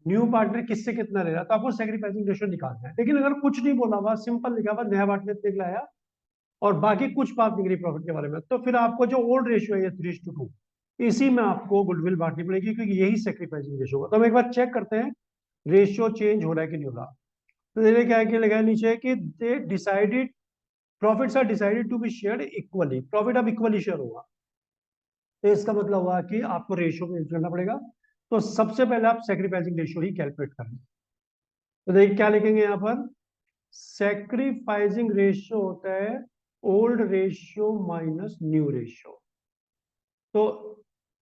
Speaker 1: न्यू पार्टनर किससे कितना ले रहा है, तो आपको सेक्रीफाइसिंग रेशियो निकालना है। लेकिन अगर कुछ नहीं बोला हुआ, सिंपल लिखा हुआ नया पार्टनर इतने लाया और बाकी कुछ बात नहीं करी प्रॉफिट के बारे में, तो फिर आपको जो ओल्ड रेशियो है 3:2, इसी में आपको गुडविल बांटनी पड़ेगी, क्योंकि यही सेक्रीफाइसिंग रेशियो होगा। तो हम एक बार चेक करते हैं रेशियो चेंज हो रहा है कि नहीं हो रहा। तो देखिए क्या क्या लगा है नीचे कि they decided, profits are decided to be shared equally, profit अब इक्वली शेयर होगा। तो इसका मतलब हुआ कि आपको रेशियो में यूज करना पड़ेगा। तो सबसे पहले आप सेक्रीफाइसिंग रेशियो ही कैलकुलेट करना। तो देखिए क्या लिखेंगे यहाँ पर, सेक्रीफाइसिंग रेशियो होता है old ratio minus new ratio. तो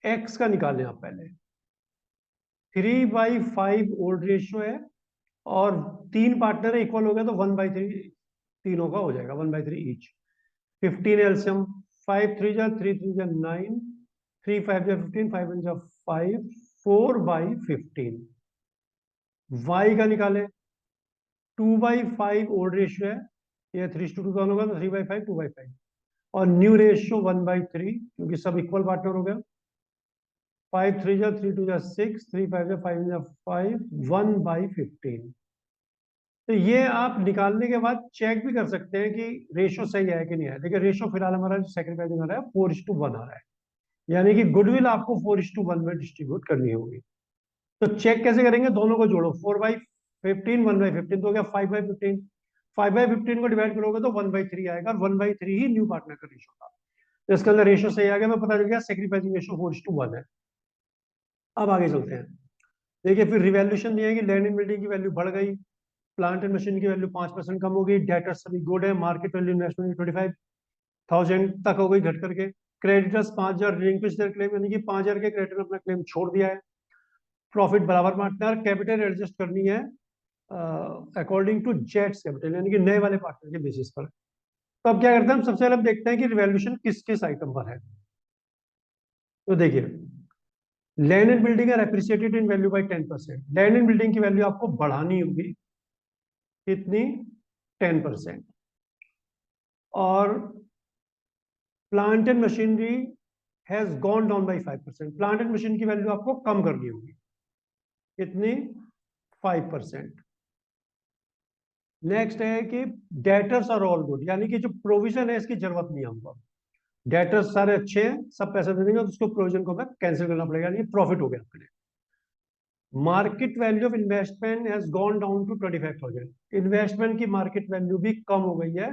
Speaker 1: एक्स का निकालें आप पहले, 3/5 ओल्ड रेशियो है, और 3 पार्टनर है, इक्वल हो गया तो 1/3 तीनों का हो जाएगा, 1/3 ईच। 15 एलसीएम, 5 3 जा 3 3 जा 9, 3 5 जा 15, 5 1 जा 5, 4/15। वाई का निकाले, 2/5 ओल्ड रेशियो है, ये 3:2 का होगा तो 3/5 2/5, और न्यू रेशियो 1/3, क्योंकि सब इक्वल पार्टनर हो गया। 5 3 जा 3 2 जा 6, 3 5 जा 5 जा 5, 1/15। तो ये आप निकालने के बाद चेक भी कर सकते हैं कि रेशियो सही है कि नहीं है। देखिए रेशियो फिलहाल हमारा सेक्रीफाइसिंग आ रहा है 4:1 आ रहा है, यानी कि गुडविल आपको 4:1 में डिस्ट्रीब्यूट करनी होगी। तो चेक कैसे करेंगे, दोनों को जोड़ो, 4/15 1/15 तो हो गया 5/15, 5/15 को डिवाइड करोगे तो 1/3 आएगा, और 1/3 ही न्यू पार्टनर का रेशियो था। तो इसके अंदर रेशियो सही आ गया, मैं पता चल गया सेक्रीफाइसिंग रेशियो 4:1 है। अब आगे चलते हैं। देखिए फिर रिवैल्यूएशन दिया है कि लैंड एंड बिल्डिंग की वैल्यू बढ़ गई, प्लांट एंड मशीन की वैल्यू 5% कम हो गई, डेटर्स सभी गुड है, मार्केट वैल्यू इन्वेस्टमेंट 25,000 तक हो गई घट करके, क्रेडिटर्स 5,000 रिलिंक्विश देयर क्लेम, यानी कि 5,000 के क्रेडिटर ने अपना क्लेम छोड़ दिया है, प्रॉफिट बराबर बांटना है, कैपिटल एडजस्ट करनी है अकॉर्डिंग टू जेट्स कैपिटल, यानी कि नए वाले पार्टनर के बेसिस पर। तो अब क्या करते हैं हम, सबसे पहले हम देखते हैं कि रिवैल्यूएशन किस किस आइटम पर है। तो देखिए land and building are appreciated in value by 10%। Land and building की वैल्यू आपको बढ़ानी होगी कितनी, 10%। और plant and machinery has gone down by 5%। Plant and machine की वैल्यू आपको कम करनी होगी कितनी, 5%। नेक्स्ट है कि डेटर्स आर ऑल गुड, यानी कि जो प्रोविजन है इसकी जरूरत नहीं है हमको, डेटर्स सारे अच्छे हैं, सब पैसे दे देंगे, तो उसको प्रोविजन को हमें कैंसिल करना पड़ेगा, यानी प्रॉफिट हो गया आपके लिए। Market value of investment has gone down to 25,000। Investment की मार्केट वैल्यू भी कम हो गई है,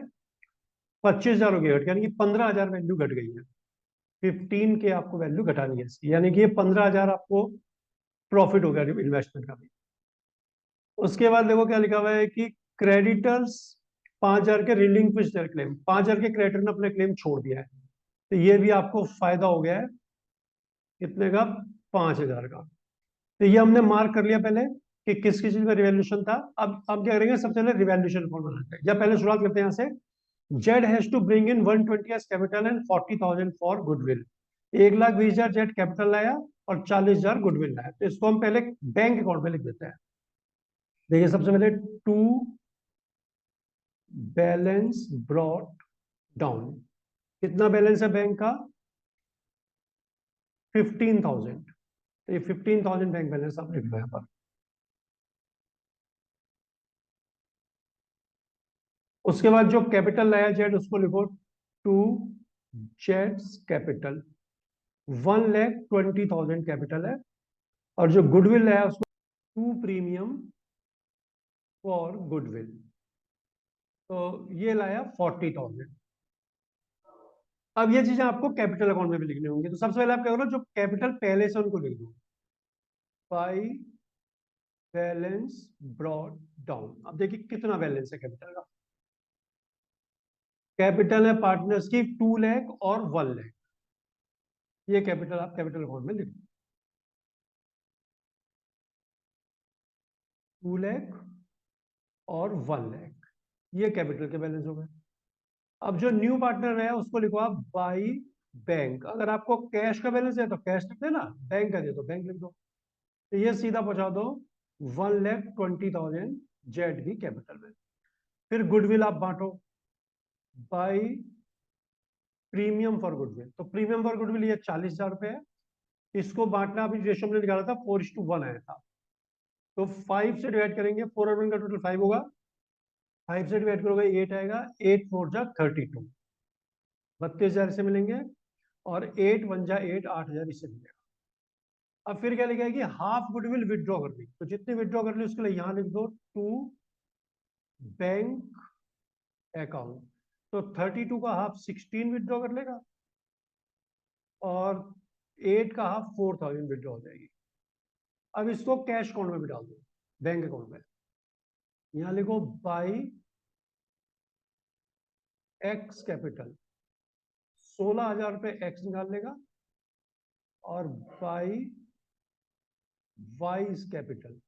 Speaker 1: 25,000 हो गई घट, यानी कि 15,000 वैल्यू घट गई है। 15 के आपको वैल्यू घटानी है इसकी, यानी कि ये 15,000 आपको प्रॉफिट हो गया इन्वेस्टमेंट का भी। उसके बाद देखो क्या लिखा हुआ है कि क्रेडिटर्स 5,000 के रिलिंक्विश देयर क्लेम, 5,000 के क्रेडिटर ने अपने क्लेम छोड़ दिया है, तो ये भी आपको फायदा हो गया है कितने का, 5,000 का। तो ये हमने मार्क कर लिया पहले कि किस किस चीज का रिवैल्यूएशन था। अब क्या करेंगे, सबसे पहले रिवैल्यूएशन अकाउंट बनाते हैं, या पहले शुरुआत करते हैं यहाँ से। Z has to bring in 120 as capital and 40,000 for goodwill. 1,20,000 Z capital लाया और 40,000 गुडविल लाया, तो इसको हम पहले बैंक अकाउंट में लिख देते हैं। देखिए सबसे पहले टू बैलेंस ब्रॉट डाउन, कितना बैलेंस है बैंक का, 15,000। तो ये 15,000 बैंक बैलेंस आप लिख लो यहाँ पर। उसके बाद जो कैपिटल लाया जेड उसको लिखो टू जेड्स कैपिटल, 1,20,000 कैपिटल है। और जो गुडविल है उसको टू प्रीमियम फॉर गुडविल, तो ये लाया 40,000। अब ये चीजें आपको कैपिटल अकाउंट में भी लिखनी होंगी, तो सबसे पहले आप क्या करो, जो कैपिटल पहले से उनको लिख दो, बाई बैलेंस ब्रॉट डाउन। अब देखिए कितना बैलेंस है कैपिटल का, कैपिटल है पार्टनर्स की 2 लाख और 1 लाख, ये कैपिटल आप कैपिटल अकाउंट में लिख दो, 2 लाख और 1 लाख, ये कैपिटल के बैलेंस हो गए। अब जो न्यू पार्टनर है उसको लिखो आप बाई बैंक। अगर आपको कैश का बैलेंस है तो कैश लिख देना, बैंक का दे तो बैंक लिख दो, तो ये सीधा पहुंचा दो 1,20,000 जेड की कैपिटल में। फिर गुडविल आप बांटो बाई प्रीमियम फॉर गुडविल, तो प्रीमियम फॉर गुडविल ये 40,000 रुपए है, इसको बांटना अभी रेशो में निकाला था 4:1 आया था, तो 5 से डिवाइड करेंगे, 4 और 1 का टोटल 5 होगा, 5 से डिवाइड करोगे 8 आएगा, 8 4 जा 32, 32,000 से मिलेंगे, और 8 1 जा 8, 8,000 इससे मिलेगा। अब फिर क्या लिखा है कि हाफ गुडविल विदड्रॉ कर ली, तो जितनी विदड्रॉ कर ली उसके लिए यहां लिख दो टू बैंक अकाउंट, तो 32 का हाफ 16 विदड्रॉ कर लेगा, और 8 का हाफ 4,000 विदड्रॉ हो जाएगी। अब इसको कैश अकाउंट में भी डाल दो, बैंक अकाउंट में, यहां लिखो बाई एक्स कैपिटल, 16,000 रुपए एक्स निकाल लेगा, और बाई वाई कैपिटल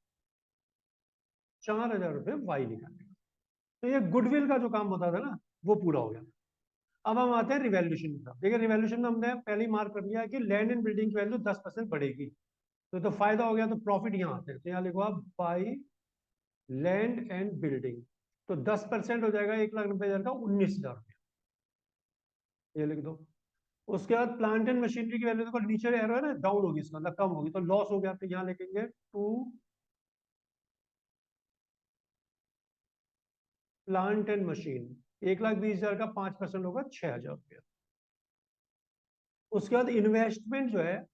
Speaker 1: 4,000 रुपए वाई निकालेगा। तो ये गुडविल का जो काम होता था ना वो पूरा हो गया। अब हम आते हैं रिवैल्यूएशन की तरफ। देखिए रिवैल्यूएशन में हमने पहले ही मार्क कर लिया है कि लैंड एंड बिल्डिंग की वैल्यू 10% बढ़ेगी, तो फायदा हो गया, तो प्रॉफिट यहाँ आते हैं, तो यहाँ लिखो आप बाई लैंड एंड बिल्डिंग, तो 10% हो जाएगा 1,90,000 का 19,000 रुपया, ये लिख दो। उसके बाद प्लांट एंड मशीनरी की वैल्यू देखो नीचे एरो है ना, डाउन होगी, इसका मतलब कम होगी, तो लॉस हो गया, तो यहाँ लिखेंगे टू प्लांट एंड मशीन, 1,20,000 का 5% होगा 6,000 रुपया। उसके बाद इन्वेस्टमेंट जो है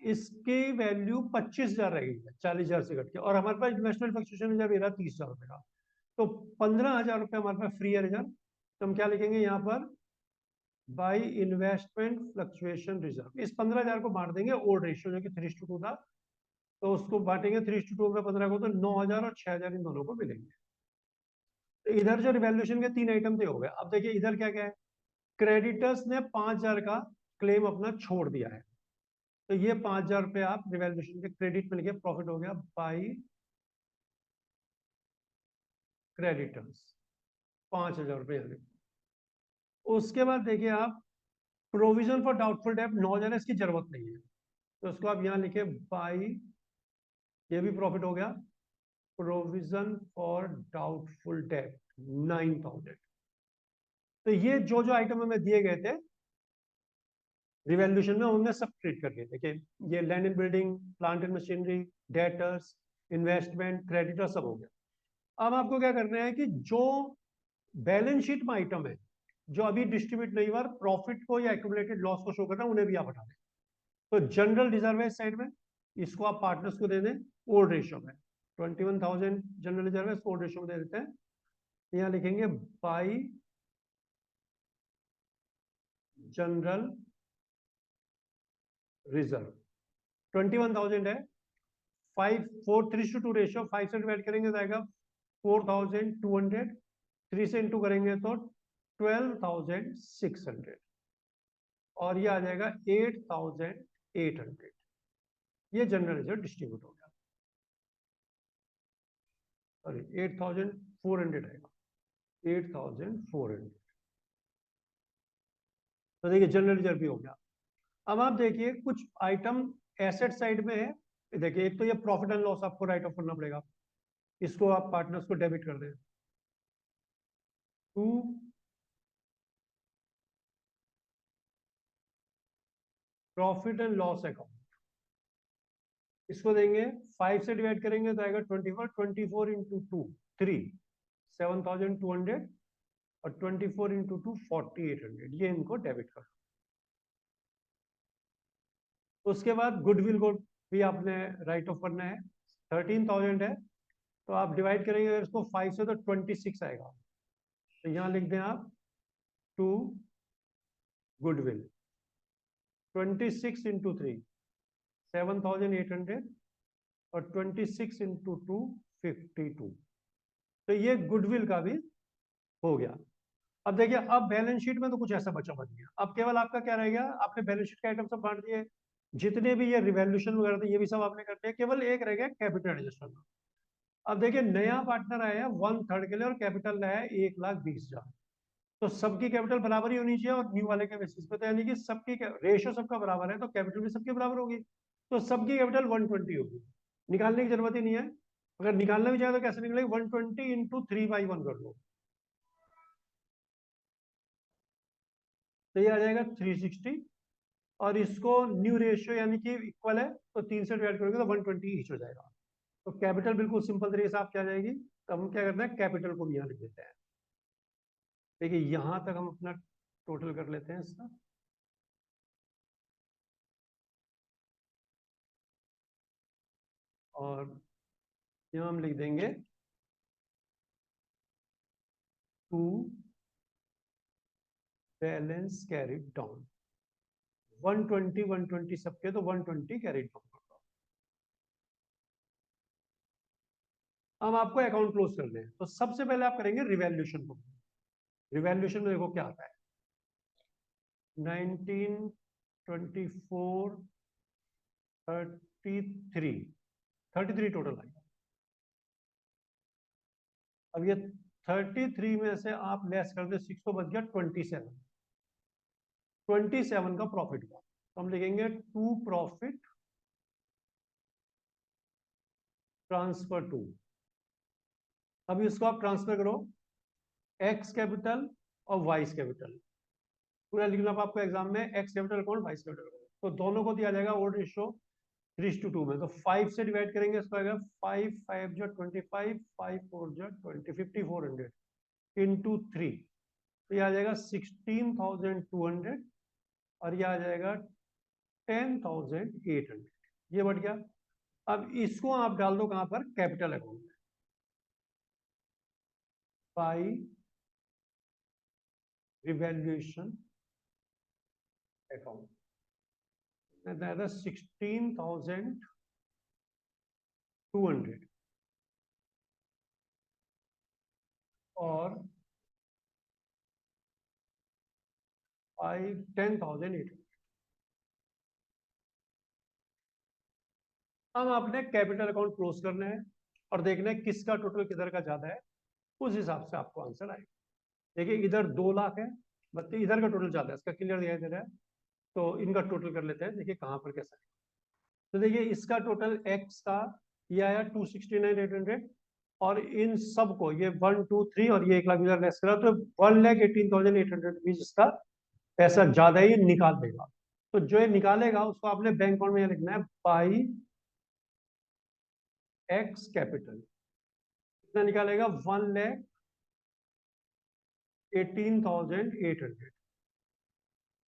Speaker 1: इसकी वैल्यू 25,000 रह गई है, 40,000 से घट के, और हमारे पास इन्वेस्टमेंट फ्लक्चुएशन रिजर्व ये रहा 30,000 रुपए का, तो 15,000 रुपये हमारे पास फ्री है रिजर्व, तो हम क्या लिखेंगे यहाँ पर बाई इन्वेस्टमेंट फ्लक्चुएशन रिजर्व। इस 15,000 को बांट देंगे ओल्ड रेशियो जो कि 3:2 था, तो उसको बांटेंगे 3:2 में 15 को, तो 9,000 और 6,000 इन दोनों को मिलेंगे। तो इधर जो रिवैल्यूएशन के 3 आइटम थे हो गए। अब देखिए इधर क्या क्या है, क्रेडिटर्स ने 5,000 का क्लेम अपना छोड़ दिया है, तो ये 5,000 रुपये आप रिवैल्यूएशन के क्रेडिट में लिखे, प्रॉफिट हो गया बाई क्रेडिटर्स, 5,000 रुपये यहाँ लिखे। उसके बाद देखिए आप प्रोविजन फॉर डाउटफुल डेट 9,000 इसकी जरूरत नहीं है, तो उसको आप यहाँ लिखे बाई, ये भी प्रॉफिट हो गया, प्रोविजन फॉर डाउटफुल डेट 9,000। तो ये जो जो आइटम हमें दिए गए थे रिवैल्यूएशन में, उनने सब ट्रीट कर दिए। देखिए ये land and building, plant and machinery, debtors, investment, creditor, सब हो गया। अब आपको क्या करना है कि जो बैलेंस शीट में आइटम है जो अभी डिस्ट्रीब्यूट नहीं हुआ, प्रॉफिट को या एक्यूमुलेटेड लॉस को शो करना, उन्हें भी आप हटा दें। तो जनरल रिजर्व है साइड में, इसको आप पार्टनर्स को दे दें ओल्ड रेशियो में, 21,000 जनरल रिजर्व है, इसको ओल्ड रेशियो में दे देते हैं। यहाँ लिखेंगे बाई जनरल रिजर्व, 21,000 है, 5-4-3:2 रेशियो, 5 से डिवाइड करेंगे तो आएगा 4,200, 3 से इंटू करेंगे तो 12,600, और ये आ जाएगा 8,800। ये जनरल रिजर्व डिस्ट्रीब्यूट हो गया, सॉरी 8,400 आएगा, 8,400। तो देखिए जनरल रिजर्व भी हो गया। अब आप देखिए कुछ आइटम एसेट साइड में है। देखिए एक तो ये प्रॉफिट एंड लॉस आपको राइट ऑफ करना पड़ेगा, इसको आप पार्टनर्स को डेबिट कर दें to profit and loss account. इसको देंगे 5 से डिवाइड करेंगे तो आएगा 24, 24 इंटू 2 3, 7,200, और 24 इंटू 2 4,800, ये इनको डेबिट कर। उसके बाद गुडविल को भी आपने राइट ऑफ करना है, 13,000 है, तो आप डिवाइड करेंगे इसको 5 से तो 26 आएगा, तो यहां लिख दें आप टू गुडविल, 26 इंटू 3 7,800, और 26 इंटू 2 52। तो ये गुडविल का भी हो गया। अब देखिए अब बैलेंस शीट में तो कुछ ऐसा बचा बच गया, अब केवल आपका क्या रह गया, आपने बैलेंस शीट के आइटम सब बांट दिए, जितने भी ये रिवैल्यूएशन वगैरह थे ये भी सब आपने कर दिया, केवल एक रह गया कैपिटल एडजस्टमेंट। अब देखिए नया पार्टनर आया है 1/3 के लिए, और कैपिटल लाया है 1,20,000, तो सबकी कैपिटल बराबर ही होनी चाहिए, और न्यू वाले के बेसिस पे, तो यानी कि सबकी रेशियो सबका बराबर है, तो कैपिटल भी सबके बराबर होगी, तो सबकी कैपिटल 120 होगी, निकालने की जरूरत ही नहीं है। अगर निकालना भी चाहे तो कैसे निकलेगी, 120 इंटू 3/1 कर लो, तो ये आ जाएगा 360, और इसको न्यू रेशियो यानी कि इक्वल है, तो 3 से डिवाइड करोगे तो 120 ईच हो जाएगा। तो कैपिटल बिल्कुल सिंपल तरीके से आप क्या जाएगी, तो हम क्या करते हैं कैपिटल को भी यहाँ लिख देते हैं। देखिए यहां तक हम अपना टोटल कर लेते हैं इसका, और यहाँ हम लिख देंगे टू बैलेंस कैरिड डाउन, 120 120 सबके, तो 120 कैरिड डाउन कर दो। अब आपको अकाउंट क्लोज करने हैं, तो सबसे पहले आप करेंगे रिवैल्यूएशन को। रिवैल्यूएशन में देखो क्या आता है, 19, 24, 33, 33 टोटल आएगा। अब ये 33 में से आप लेस कर दे 6, तो बच गया 27, 27 का प्रॉफिट हुआ, तो हम लिखेंगे टू प्रॉफिट ट्रांसफर टू। अब इसको आप ट्रांसफर करो एक्स कैपिटल और वाइस कैपिटल, पूरा लिखना आपको एग्जाम में, एक्स कैपिटल कौन वाइस कैपिटल कौन, तो दोनों को दिया जाएगा ओल्ड रेशियो 3:2 में, तो 5 से डिवाइड करेंगे, इसको आएगा 5 5 जो 25, 5 4 जो 20, 5400 इंटू 3, तो ये आ जाएगा 16,200, और ये आ जाएगा 10,800, ये बढ़ गया। अब इसको आप डाल दो कहां पर, कैपिटल अकाउंट में, by revaluation account, that is 16,200 और 10,800। हम अपने कैपिटल अकाउंट क्लोज करना है और देखना है किसका टोटल किधर का ज्यादा है, उस हिसाब से आपको आंसर आएगा। देखिए इधर 2 लाख है, बल्कि इधर का टोटल ज्यादा है, इसका क्लियर दिखाई दे रहा है। तो इनका टोटल कर लेते हैं, देखिए कहाँ पर कैसा है। तो देखिए इसका टोटल एक्स का ये आया 269,800 और इन सबको ये 1 2 3 और ये 1 लाख इधर लेस करा तो 1,18,800 रुपीज इसका पैसा ज्यादा ही निकाल देगा। तो जो ये निकालेगा उसको आपने बैंक अकाउंट में लिखना है बाई एक्स कैपिटल। कितना निकालेगा? 1,18,800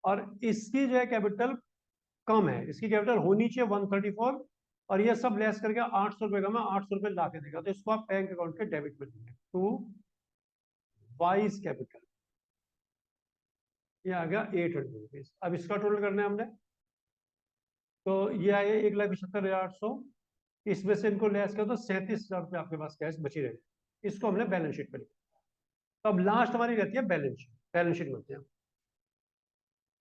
Speaker 1: और इसकी जो है कैपिटल कम है, इसकी कैपिटल होनी चाहिए 134 और ये सब लेस करके 800 रुपए का मैं 800 रुपए ला के देगा, तो इसको आप बैंक अकाउंट के डेबिट में देंगे टू वाइज कैपिटल। ये आ गया 800 रुपीज। अब इसका टोटल करना है हमने, तो ये आया 1,75,800, इसमें से इनको लेस कर तो 37,000 रुपये आपके पास कैश बची रहे, इसको हमने बैलेंस शीट पर लिखा। तो अब लास्ट हमारी रहती है बैलेंस शीट। बैलेंस शीट में हैं,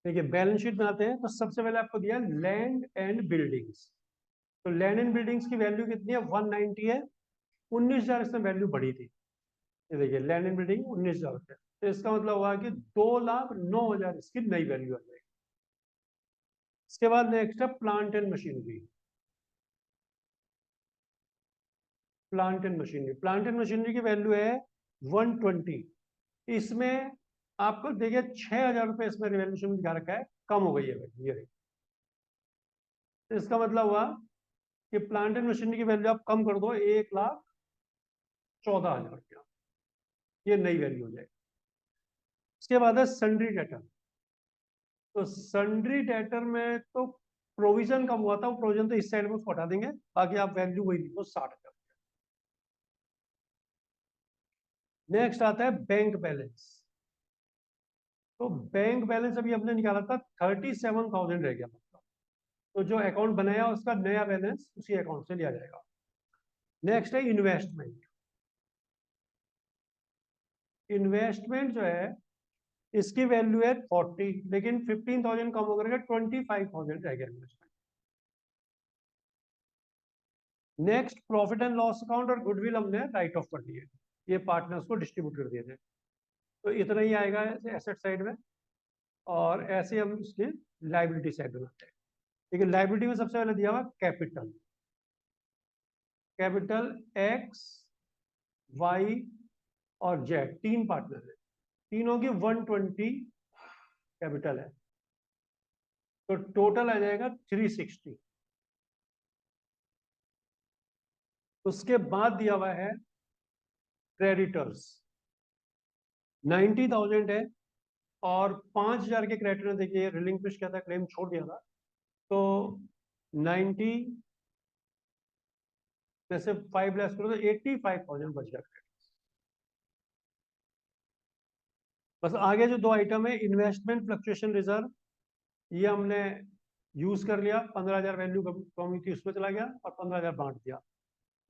Speaker 1: देखिए बैलेंस शीट में आते हैं तो सबसे पहले आपको दिया लैंड एंड बिल्डिंग्स। तो लैंड एंड बिल्डिंग्स की वैल्यू कितनी है? 190 है। 19,000 इसमें वैल्यू बढ़ी थी, ये देखिए लैंड एंड बिल्डिंग 19,000 रुपये, तो इसका मतलब हुआ कि 2,09,000 इसकी नई वैल्यू आ जाएगी। इसके बाद नेक्स्ट है plant and machinery. Plant and machinery, plant and machinery की वैल्यू है 120। इसमें आपको देखिए 6,000 रुपये इसमें रिवॉल्यूशन दिखा रखा है, कम हो गई है वैल्यू ये। तो इसका मतलब हुआ कि प्लांट एंड मशीनरी की वैल्यू आप कम कर दो 1,14,000 रुपया, ये नई वैल्यू हो जाएगी। उसके बाद है सन्ड्री डेटर। तो सन्ड्री डेटर में तो प्रोविजन कम हुआ था, वो प्रोविजन तो इस साइड में उसको हटा देंगे, बाकी आप वैल्यू वही लिखो 60,000। नेक्स्ट आता है बैंक बैलेंस। तो बैंक बैलेंस अभी हमने निकाला था 37,000 रह गया, मतलब तो जो अकाउंट बनाया उसका नया बैलेंस उसी अकाउंट से लिया जाएगा। नेक्स्ट है इन्वेस्टमेंट। इन्वेस्टमेंट जो है इसकी वैल्यू है 40, लेकिन 15,000 कम होकर के 25,000 रह गया investment. Next profit and loss account और गुडविल हमने राइट ऑफ कर दिए, ये पार्टनर्स को डिस्ट्रीब्यूट कर दिए थे, तो इतना ही आएगा एसेट साइड में। और ऐसे हम इसके लाइबिलिटी साइड बनाते हैं। लेकिन लाइबिलिटी में सबसे पहले दिया हुआ कैपिटल। कैपिटल एक्स वाई और जेड तीन पार्टनर है, तीनों की 120 कैपिटल है, तो टोटल आ जाएगा 360। उसके बाद दिया हुआ है क्रेडिटर्स 90,000 है और 5,000 के क्रेडिटर ने देखिए रिलिंक्विश किया था, क्लेम छोड़ दिया था, तो 90 में से 5 लेस करो तो 85,000 बच गया क्रेडिट। बस आगे जो दो आइटम है इन्वेस्टमेंट फ्लक्चुएशन रिजर्व, ये हमने यूज कर लिया, 15,000 वैल्यू कम हुई थी उसमें चला गया और 15,000 बांट दिया।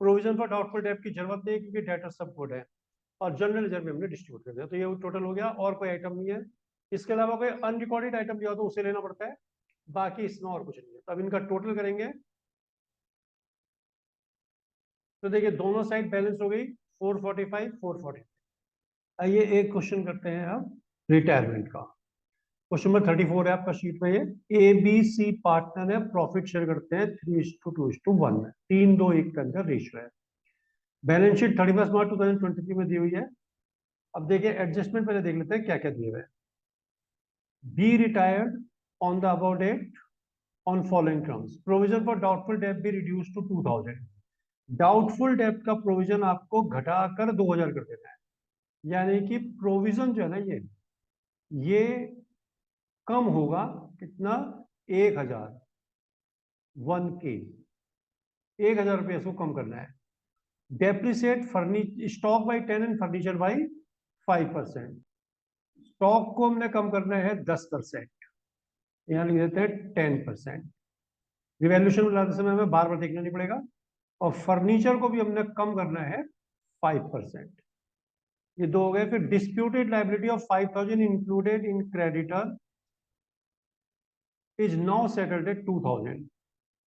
Speaker 1: प्रोविजन फॉर डाउटफुल डेट की जरूरत नहीं क्योंकि डेटर सब गुड है, और जनरल रिजर्व में हमने डिस्ट्रीब्यूट कर दिया, तो ये टोटल हो गया और कोई आइटम नहीं है। इसके अलावा कोई अनरिकॉर्डेड आइटम दिया हो तो उसे लेना पड़ता है, बाकी इसमें और कुछ नहीं है। तो अब इनका टोटल करेंगे तो देखिए दोनों साइड बैलेंस हो गई 445 440। आइए एक क्वेश्चन करते हैं अब रिटायरमेंट का। क्वेश्चन नंबर 34 है आपका शीट में, ये ए बी सी पार्टनर है, प्रॉफिट शेयर करते हैं 3:2:1 में, 3:2:1 का इनका रेशियो है। बैलेंस शीट 31 मार्च 2023 में दी हुई है। अब देखिए एडजस्टमेंट पहले देख लेते हैं क्या क्या दिए हुए हैं। B retired on the above date on following terms, provision for doubtful debt be reduce to 2,000। Doubtful debt का प्रोविजन आपको घटाकर 2,000 कर देना है, यानी कि प्रोविजन जो है ना ये कम होगा कितना? 1,000 1K, 1,000 रुपये इसको कम करना है। Depreciate stock by 10 and furniture by 5%। Stock को हमने कम करना है 10%, यहाँ लिख देते हैं 10%। रिवैल्यूएशन बनाते समय हमें बार बार देखना नहीं पड़ेगा। और फर्नीचर को भी हमने कम करना है 5%। ये दो हो गए। फिर disputed liability of 5,000 included in creditor is now settled at 2,000।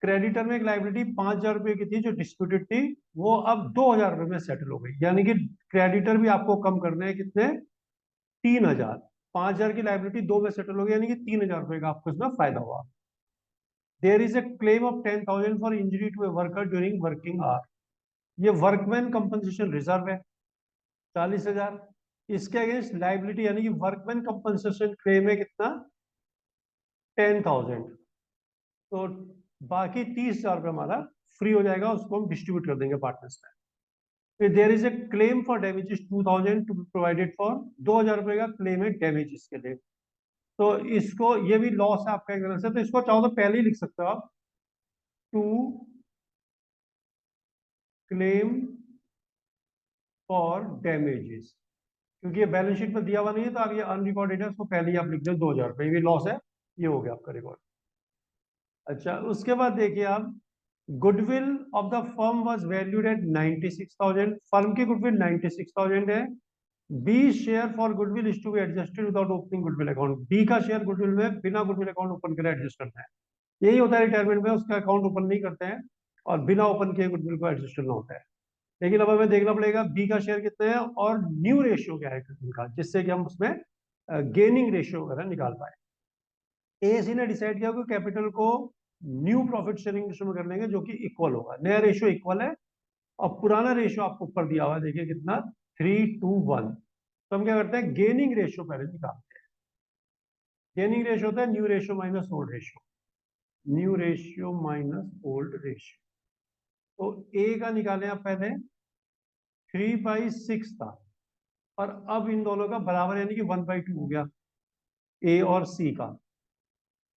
Speaker 1: Creditor में एक लाइबिलिटी 5,000 रुपए की थी जो डिस्प्यूटेड थी, वो अब 2,000 रुपए में सेटल हो गई। यानी कि क्रेडिटर भी आपको कम करने हैं कितने? 3,000। 5,000 की लाइबिलिटी 2 में सेटल हो गई, यानी कि 3,000 रुपए का आपको इसमें फायदा हुआ। There is a claim of 10,000 for injury to a worker during working hour. ये वर्कमैन कंपनसेशन रिजर्व है 40,000। इसके अगेंस्ट लाइबिलिटी यानी कि वर्कमैन कंपनसेशन क्लेम है कितना? 10,000। तो बाकी 30,000 रुपये हमारा फ्री हो जाएगा, उसको हम डिस्ट्रीब्यूट कर देंगे पार्टनर्स में। फिर there is a claim for damages 2,000 to be provided for. 2,000 रुपए का क्लेम है डैमेजेस के लिए। तो इसको, ये भी लॉस है आपका एक तरह से, तो इसको चाहो तो पहले ही लिख सकते हो आप, टू क्लेम फॉर डैमेजेस। क्योंकि ये बैलेंस शीट में दिया हुआ नहीं है, तो आप ये अनरिकॉर्डेड है, उसको पहले ही आप लिख दो 2,000 रुपये। ये लॉस है, ये हो गया आपका रिकॉर्ड। अच्छा, उसके बाद देखिए आप, goodwill of the firm was valued at 96,000। Firm की गुडविल 96,000 है। B share for goodwill is to be adjusted without opening goodwill account. B का शेयर गुडविल में बिना गुडविल अकाउंट ओपन करे एडजस्ट करना है। यही होता है रिटायरमेंट में, उसका अकाउंट ओपन नहीं करते हैं और बिना ओपन किए गुडविल को एडजस्ट करना होता है। लेकिन अब हमें देखना पड़ेगा बी का शेयर कितना है और न्यू रेशियो क्या है गुडविल का, जिससे कि हम उसमें गेनिंग रेशियो वगैरह निकाल पाए। एसी ने डिसाइड किया कि कैपिटल को न्यू प्रॉफिट शेयरिंग रेशियो में कर लेंगे, जो कि इक्वल होगा। नया रेशियो इक्वल है और पुराना रेशियो आपको ऊपर दिया हुआ है, देखिए कितना, 3:1। तो हम क्या करते हैं, गेनिंग रेशियो पहले निकालते हैं। गेनिंग रेशियो होता है new ratio minus old ratio. New ratio minus old ratio. तो ए का निकालें आप पहले, 3/6 था, और अब इन दोनों का बराबर यानी कि 1/2 हो गया ए और सी का।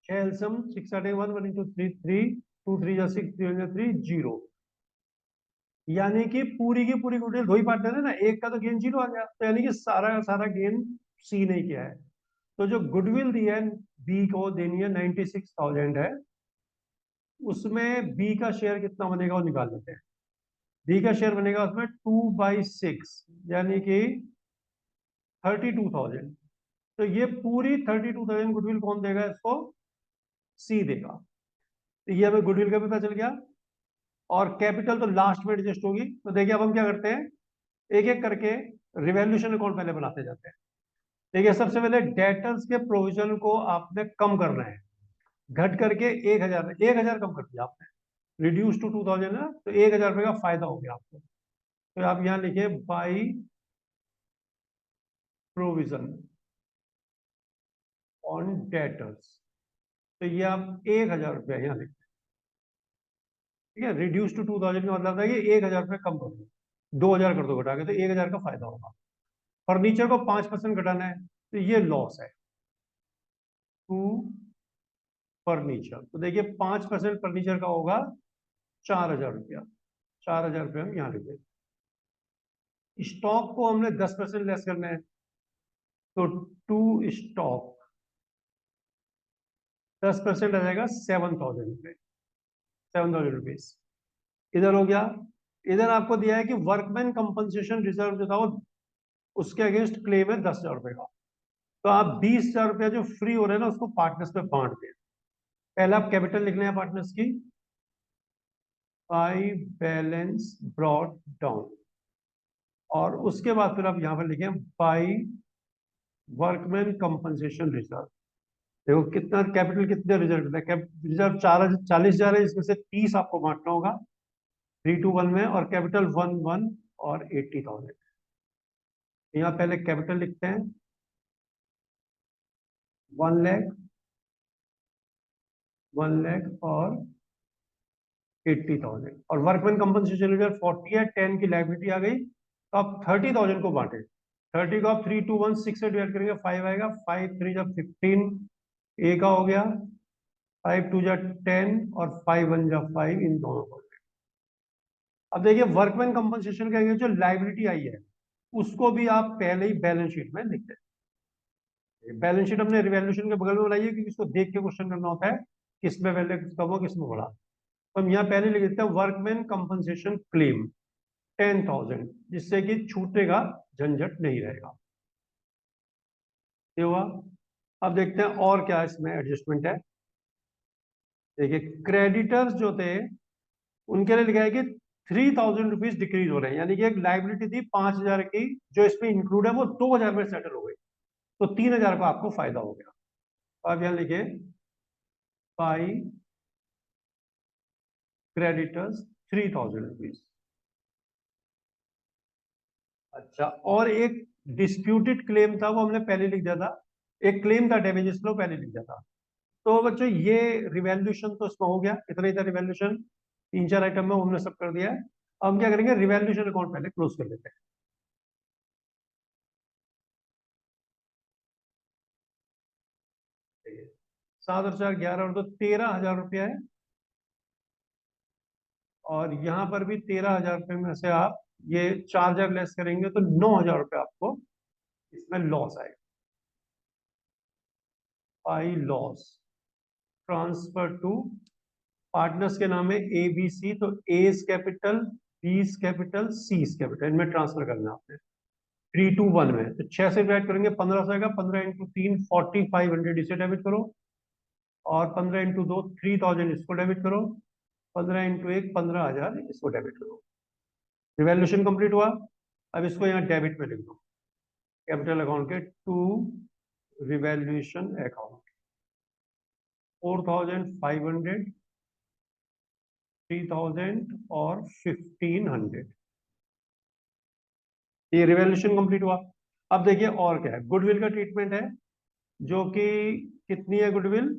Speaker 1: 6 6 8 1 1 इंटू 3 3 2 3 6 3 3 0। यानी कि पूरी की पूरी गुडविल दो ही पार्टनर है ना, एक का तो गेन 0 आ गया, तो यानी कि सारा का सारा गेन सी ने किया है। तो जो गुडविल दी है बी को देनी है 96,000 है, उसमें बी का शेयर कितना बनेगा वो निकाल लेते हैं। बी का शेयर बनेगा उसमें 2/6, यानी कि 32,000। तो ये पूरी 32,000 गुडविल कौन देगा इसको? सी देगा। तो ये हमें गुडविल का भी पता चल गया। और कैपिटल तो लास्ट में एडजस्ट होगी। तो देखिए अब हम क्या करते हैं, एक एक करके रिवैल्यूएशन अकाउंट पहले बनाते जाते हैं। देखिए सबसे पहले डेटर्स के प्रोविजन को आपने कम करना है, घट करके 1,000, 1,000 कम कर दिया आपने, रिड्यूस टू 2,000 है ना, तो 1,000 रुपए का फायदा हो गया आपको। तो आप यहाँ लिखिए बाई प्रोविजन ऑन डेटर्स। तो ये आप 1,000 रुपया यहाँ लिखते हैं, ठीक है। रिड्यूस टू 2,000 का मतलब है कि 1,000 रुपये कम कर दो, 2,000 कर दो घटा के, तो 1,000 का फायदा होगा। फर्नीचर को 5% घटाना है, तो ये लॉस है टू फर्नीचर। तो देखिए 5% फर्नीचर का होगा 4,000 रुपया। 4,000 रुपये हम यहाँ लिखे। स्टॉक को हमने 10% लेस करना है, तो टू स्टॉक 10% आ जाएगा 7,000 रुपये, 7,000 रुपीज। इधर हो गया। इधर आपको दिया है कि वर्कमैन कंपनसेशन रिजर्व जो था वो, उसके अगेंस्ट क्लेम है 10,000 रुपए का। तो आप 20,000 रुपया जो फ्री हो रहे हैं ना, उसको पार्टनर्स में बांट दें। पहले आप कैपिटल लिखने हैं पार्टनर्स की, बाई बैलेंस ब्रॉट डाउन, और उसके बाद फिर आप यहां पर लिखें बाई वर्कमैन कंपनसेशन रिजर्व। देखो कितना कैपिटल, कितने रिजर्व है, रिजर्व 40,000 है, इसमें से 30 आपको बांटना होगा 3:1 में, और कैपिटल 1 और 80,000। यहाँ पहले कैपिटल लिखते हैं 1 लाख, 1 लाख और 80,000, और वर्कमैन कंपनसेशन रिजर्व 40 है, 10 की लाइबिलिटी आ गई, तो आप 30,000 को बांटे। 30 को आप 3:1 6 से डिवाइड करेंगे, 5 आएगा, 5 3 जब 15 ए का हो गया, 5 2 जा 10 और 5 1 जा 5, इन दोनों को। अब देखिए वर्कमैन कंपनसेशन के जो लाइबिलिटी आई है, उसको भी आप पहले ही बैलेंस शीट में लिख दें। बैलेंस शीट हमने रिवैल्यूएशन के बगल में बनाई है क्योंकि इसको देख के क्वेश्चन करना होता है किस में वैल्यू कम हो किस में बढ़ा। तो हम यहाँ पहले लिख देते हैं वर्कमैन कंपनसेशन क्लेम 10,000, जिससे कि छूटने का झंझट नहीं रहेगा। ये हुआ। अब देखते हैं और क्या इसमें एडजस्टमेंट है। देखिए क्रेडिटर्स जो थे उनके लिए लिखा है कि 3,000 रुपीज डिक्रीज हो रहे हैं, यानी कि एक लाइबिलिटी थी 5,000 की जो इसमें इंक्लूड है वो 2,000 में सेटल हो गई, तो 3,000 का आपको फायदा हो गया। तो आप यहाँ लिखे बाई क्रेडिटर्स 3,000 रुपीज। अच्छा, और एक डिस्प्यूटेड क्लेम था वो हमने पहले लिख दिया था। एक क्लेम था डैमेजेस फ्लो पहले लिख दिया था। तो बच्चों ये रिवैल्यूएशन तो इसमें हो गया, इतना ही था रिवैल्यूएशन, 3-4 आइटम में हमने सब कर दिया है। अब हम क्या करेंगे, रिवैल्यूएशन अकाउंट पहले क्लोज कर लेते हैं। 7 और 4 11 और 2 13,000 रुपया है। और यहाँ पर भी 13,000 रुपये में से आप ये 4,000 लेस करेंगे तो 9,000 रुपये आपको इसमें लॉस आएगा। By loss transfer to partners के नाम है ए बी सी, तो A's capital, B's capital, C's capital, इनमें ट्रांसफर करना है आपने 3 to 1 में। तो 6 से डिवाइड करेंगे 15 से आएगा, 15 × 3 4,500 इसे डेबिट करो, और 15 × 2 3,000 इसको डेबिट करो, 15 × 1 15,000 इसको डेबिट करो। रिवैल्यूएशन कंप्लीट हुआ। अब इसको यहाँ डेबिट में लिख दो, कैपिटल अकाउंट के टू रिवैल्यूएशन अकाउंट 4,500, 3,000 और 1,500। ये रिवैल्यूएशन कंप्लीट हुआ। अब देखिए और क्या है, गुडविल का ट्रीटमेंट है, जो कि कितनी है गुडविल,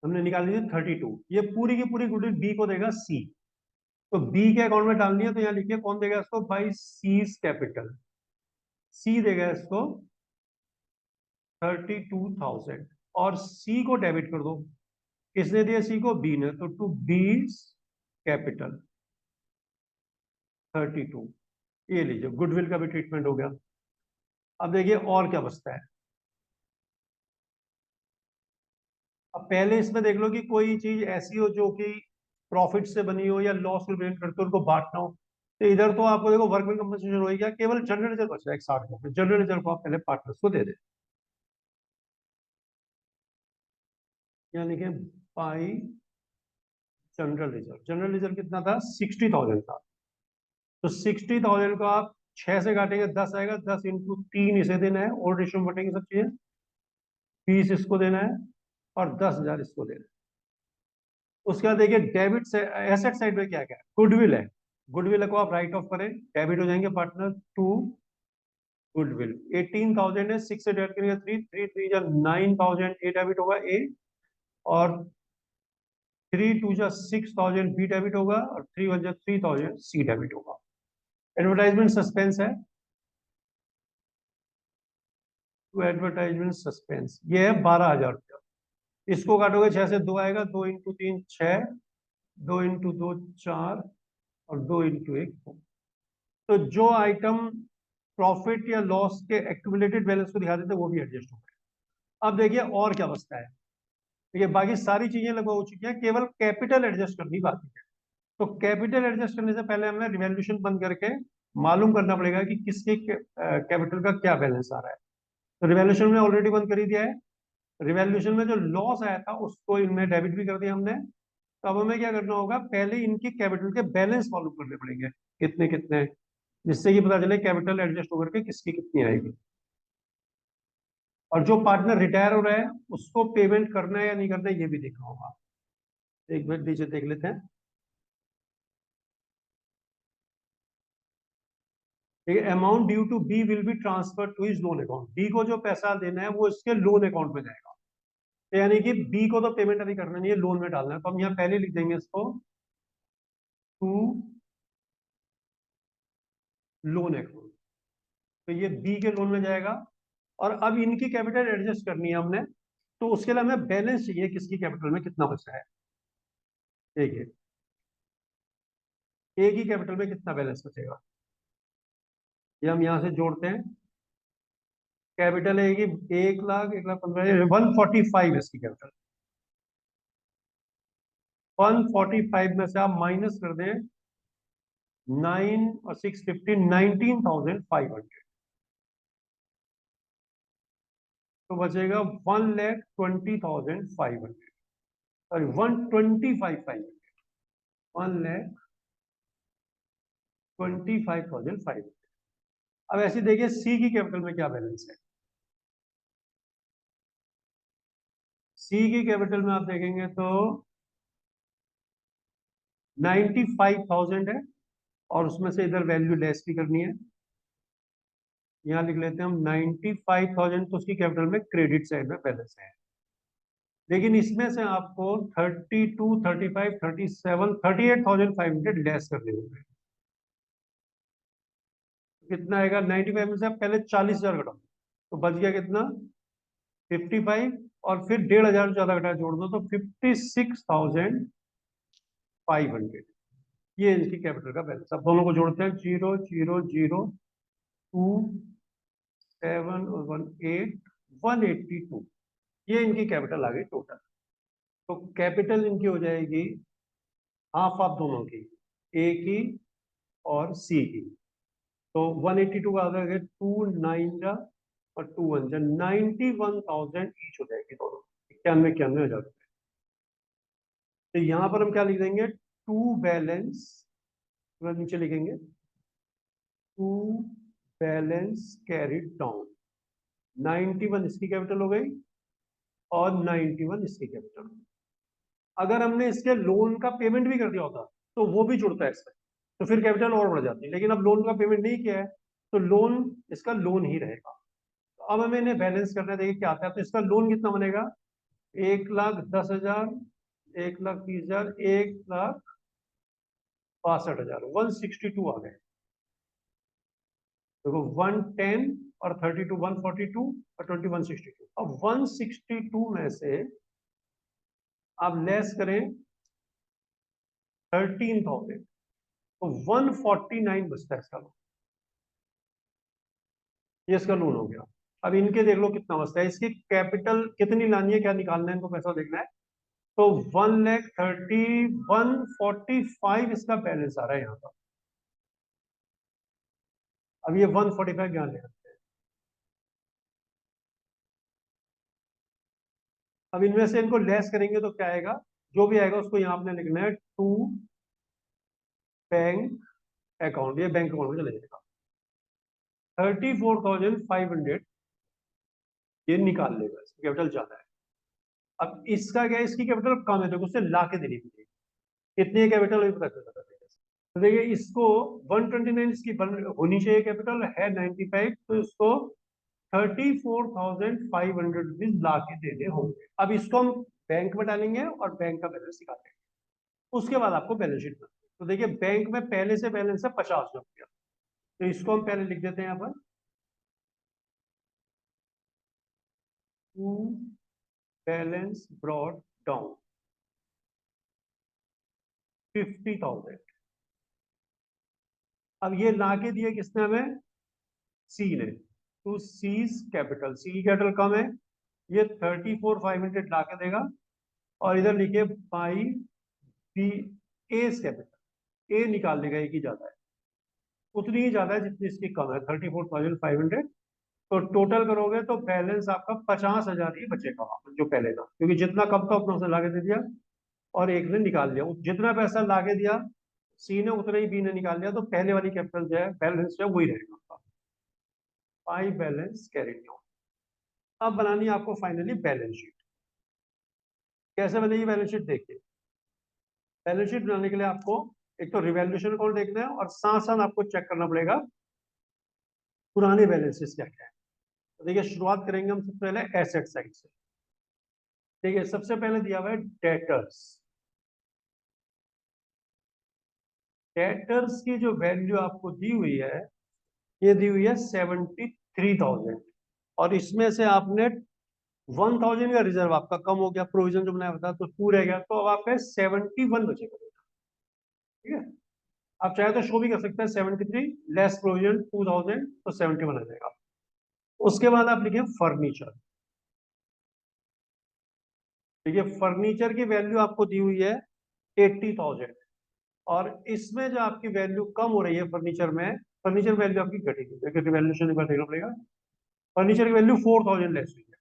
Speaker 1: हमने निकाली थी 32। ये पूरी की पूरी गुडविल बी को देगा सी, तो बी के अकाउंट में डालनी है, तो यहाँ लिखिए कौन देगा इसको, बाई सीज कैपिटल। सी देगा इसको 32,000, और सी को डेबिट कर दो। किसने दिया सी को, बी ने, तो टू बी कैपिटल 32। ये लीजिए गुडविल का भी ट्रीटमेंट हो गया। अब देखिए और क्या बचता है। अब पहले इसमें देख लो कि कोई चीज ऐसी हो जो कि प्रॉफिट से बनी हो या लॉस को रिलेट करके उनको बांटना हो। तो इधर तो आपको देखो वर्कमैन कंपनसेशन हो गया, केवल जनरल रिजर्व बच रहा है 60 में। जनरल रिजर्व को आप पहले पार्टनर्स को दे दे, यहाँ लिखे by general reserve. General reserve कितना था, 60,000 था। तो 60,000 को आप 6 से काटेंगे 10 आएगा, 10 × 3 इसे देना है, और रेशियो में बटेंगे सब चीजें, 20 इसको देना है, और 10,000 इसको देना है। उसके बाद देखिए डेबिट से एसेट साइड में क्या क्या है, गुडविल है। गुडविल को आप राइट ऑफ करें, डेबिट हो जाएंगे पार्टनर टू गुडविल। 18,000 है, 6 से डिवाइड करेंगे 3, 3 3 जा 9,000 ए डेबिट होगा ए, और 3 2 जा 6,000 बी डेबिट होगा, और 3 1 जा 3,000 सी डेबिट होगा। एडवर्टाइजमेंट सस्पेंस है, टू एडवर्टाइजमेंट सस्पेंस ये है 12,000 रुपया। इसको काटोगे 6 से 2 आएगा, 2 × 3 6, 2 × 2 4, और 2 × 1 4। तो जो आइटम प्रॉफिट या लॉस के एक्यूमुलेटेड बैलेंस को दिखा देते हैं वो भी एडजस्ट हो गए। अब देखिए और क्या बचता है। देखिए बाकी सारी चीजें लगभग हो चुकी हैं, केवल कैपिटल एडजस्ट करनी बाकी है। तो कैपिटल एडजस्ट करने से पहले हमें रिवैल्यूएशन बंद करके मालूम करना पड़ेगा कि किसके कैपिटल का क्या बैलेंस आ रहा है। तो रिवैल्यूएशन में ऑलरेडी बंद कर ही दिया है। रिवैल्यूएशन में जो लॉस आया था उसको इनमें डेबिट भी कर दिया हमने। तो अब हमें क्या करना होगा, पहले इनकी कैपिटल के बैलेंस मालूम करने पड़ेंगे, कितने कितने, जिससे कि पता चले कैपिटल एडजस्ट होकर के किसकी कितनी आएगी। और जो पार्टनर रिटायर हो रहा है उसको पेमेंट करना है या नहीं करना है ये भी देखना होगा। एक मिनट नीचे देख लेते हैं। Amount due to B will be transfer to his loan account. B को जो पैसा देना है वो इसके लोन अकाउंट में जाएगा। तो यानी कि बी को तो पेमेंट अभी करना नहीं है, लोन में डालना है। तो हम यहाँ पहले लिख देंगे इसको टू लोन अकाउंट, तो ये बी के लोन में जाएगा। और अब इनकी कैपिटल एडजस्ट करनी है हमने, तो उसके लिए हमें बैलेंस चाहिए किसकी कैपिटल में कितना बचा है। देखिए ए की कैपिटल में कितना बैलेंस बचेगा, ये हम यहां से जोड़ते हैं। कैपिटल है कि 1,15,000, 145 इसकी कैपिटल। 145 में से आप माइनस कर दें 9 और 650, 19,500, तो बचेगा 1,20,500, सॉरी 125,500, 1,25,500। अब ऐसे देखिए सी की कैपिटल में क्या बैलेंस है। सी की कैपिटल में आप देखेंगे तो 95,000 है, और उसमें से इधर वैल्यू लेस भी करनी है। यहाँ लिख लेते हैं हम 95,000, तो उसकी कैपिटल में क्रेडिट साइड में बैलेंस है। लेकिन इसमें से आपको 32, 35, 37, 38,500 लेस करने होंगे। कितना आएगा? 95 में से आप पहले 40,000 घटाओ, तो बच गया कितना? 55, और फिर 1,500 ज्यादा घटा जोड़ दो तो 56,500। ये इनकी कैपिटल का बैलेंस। अब दोनों को जोड़ते हैं, 0,0,0,2,7 और 1,8, 182। ये इनकी कैपिटल आ गई टोटल। तो कैपिटल इनकी हो जाएगी हाफ ऑफ दोनों की, ए की और सी की। तो 182 का आधा 2 9 जा और 2 1 जा, 91,000 ईच हो जाएगी दोनों, 91,91,000 रुपए। तो यहाँ पर हम क्या लिख देंगे? टू बैलेंस, नीचे लिखेंगे टू बैलेंस कैरिड डाउन। 91 इसकी कैपिटल हो गई और 91 इसकी कैपिटल। अगर हमने इसके लोन का पेमेंट भी कर दिया होता तो वो भी जुड़ता है इसमें, तो फिर कैपिटल और बढ़ जाती है। लेकिन अब लोन का पेमेंट नहीं किया है तो लोन इसका लोन ही रहेगा। तो अब हमें इन्हें बैलेंस करना, देखिए क्या आता है। तो इसका लोन कितना बनेगा? 1,10,000, 1,30,000, 1,62,000, 162 आ गए। देखो 110 और 32, 142 और 20, 162। अब 162 में से आप लेस करें 13,000, तो 149 बचता है इसका लोन। ये इसका लोन हो गया। अब इनके देख लो कितना बचता है। इसकी कैपिटल कितनी लानी है, क्या निकालना है, इनको पैसा देखना है। तो 1,30,000, 145 इसका बैलेंस आ रहा है यहाँ पर। अब ये 145 यहाँ ले रखते हैं। अब इनमें से इनको लेस करेंगे तो क्या आएगा? जो भी आएगा उसको यहाँ आपने लिखना है टू बैंक अकाउंट। ये बैंक अकाउंट में चले जाएगा। 34,500 ये निकाल लेगा, इसकी कैपिटल ज्यादा है। अब इसका क्या है? इसकी कैपिटल कम है, तो उससे ला के देनी पड़ेगी। कितनी कैपिटल हुई पता चलता है। तो देखिए इसको 129 इसकी होनी चाहिए, कैपिटल है 95, तो इसको 34,500 ला के देने होंगे। अब इसको हम बैंक में डालेंगे और बैंक का बैलेंस निकालेंगे। उसके बाद आपको बैलेंस शीट बनानी है। तो देखिए बैंक में पहले से बैलेंस है 50,000 रुपया, तो इसको हम पहले लिख देते हैं यहाँ पर, टू बैलेंस ब्रॉट डाउन 50,000। अब ये ला के दिए किसने हमें? सी ने। टू सीज कैपिटल, सी की कैपिटल कम है, ये 34,500 ला के देगा। और इधर लिखिए बाई बी एस कैपिटल, ए निकाल देगा, एक ही ज्यादा है, उतनी ही ज्यादा है जितनी इसकी कम है, 34,500। तो टोटल करोगे तो बैलेंस आपका 50,000 ही बचेगा वहां पर, जो पहले था, क्योंकि जितना कम था उतना उसने लाके दे दिया और एक ने निकाल लिया। जितना पैसा लाके दिया सी ने उतना ही बी ने निकाल लिया, तो पहले वाली कैपिटल जो है, बैलेंस जो है वही रहेगा आपका। By balance carried down. अब बनानी है आपको फाइनली बैलेंस शीट। कैसे बनेगी बैलेंस शीट? देखिए बैलेंस शीट बनाने के लिए आपको एक तो रिवैल्यूएशन अकाउंट देखना है, और साथ साथ आपको चेक करना पड़ेगा पुराने बैलेंसेस क्या क्या है। तो देखिए शुरुआत करेंगे हम सबसे पहले एसेट साइड से। देखिए सबसे पहले दिया हुआ है डेटर्स। डेटर्स की जो वैल्यू आपको दी हुई है, ये दी हुई है 73,000, और इसमें से आपने 1,000 का रिजर्व आपका कम हो गया, प्रोविजन जो बनाया था, तो 2 रह गया, तो अब आपका 71 बचेगा। ठीक है, आप चाहे तो शो भी कर सकते हैं 73 लेस प्रोविजन 2,000, तो 71 आ जाएगा। उसके बाद आप लिखे फर्नीचर। देखिए फर्नीचर की वैल्यू आपको दी हुई है 80,000, और इसमें जो आपकी वैल्यू कम हो रही है फर्नीचर में, फर्नीचर वैल्यू आपकी घटेगी, देखिए वैल्यूशन एक बार देखना पड़ेगा। फर्नीचर की वैल्यू 4,000 लेस हुई है,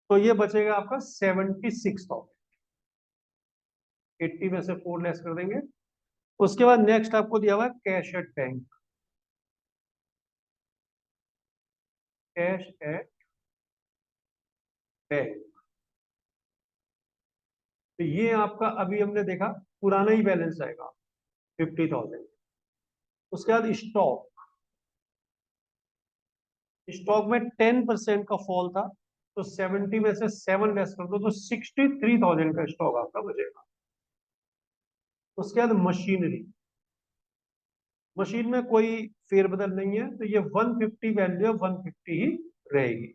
Speaker 1: तो ये बचेगा आपका 76,000। 80 में से 4 लेस कर देंगे। उसके बाद नेक्स्ट आपको दिया हुआ है cash at bank. Cash at bank, तो ये आपका अभी हमने देखा पुराना ही बैलेंस आएगा 50,000। उसके बाद स्टॉक, स्टॉक में 10% का फॉल था, तो 70 में से 7 लेस कर दो तो 63,000 का स्टॉक आपका बचेगा। उसके बाद मशीनरी, मशीन में कोई फेरबदल नहीं है, तो ये 150 वैल्यू 150 ही रहेगी।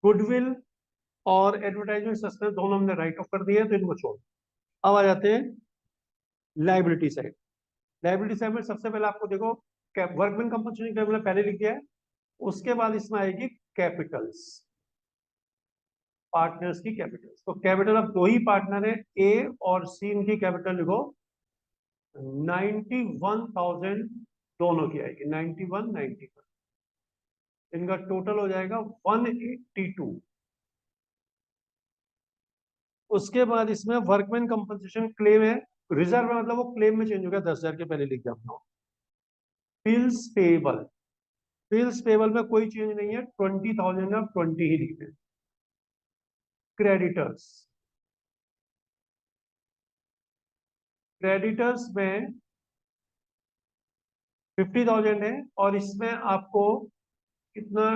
Speaker 1: गुडविल और एडवर्टाइजमेंट सस्पेंस दोनों हमने राइट ऑफ कर दिए हैं, तो इनको छोड़। अब आ जाते हैं लाइबिलिटी साइड। लाइबिलिटी साइड में सबसे पहले आपको देखो वर्कमैन कंपनसेशन हमने पहले लिख दिया है। उसके बाद इसमें आएगी कैपिटल्स, पार्टनर्स की कैपिटल्स। तो कैपिटल अब दो ही पार्टनर है, ए और सी, इनकी कैपिटल लिखो 91,000 दोनों की आएगी, 91, 91। इनका टोटल हो जाएगा 182। उसके बाद इसमें वर्कमैन कंपनसेशन क्लेम है, रिजर्व है, मतलब वो क्लेम में चेंज हो गया, 10,000 के पहले लिख दिया अपना। बिल्स पेबल, बिल्स पेबल में कोई चेंज नहीं है, 20,000 और 20 ही लिखते हैं। क्रेडिटर्स, क्रेडिटर्स में 50,000 है, और इसमें आपको कितना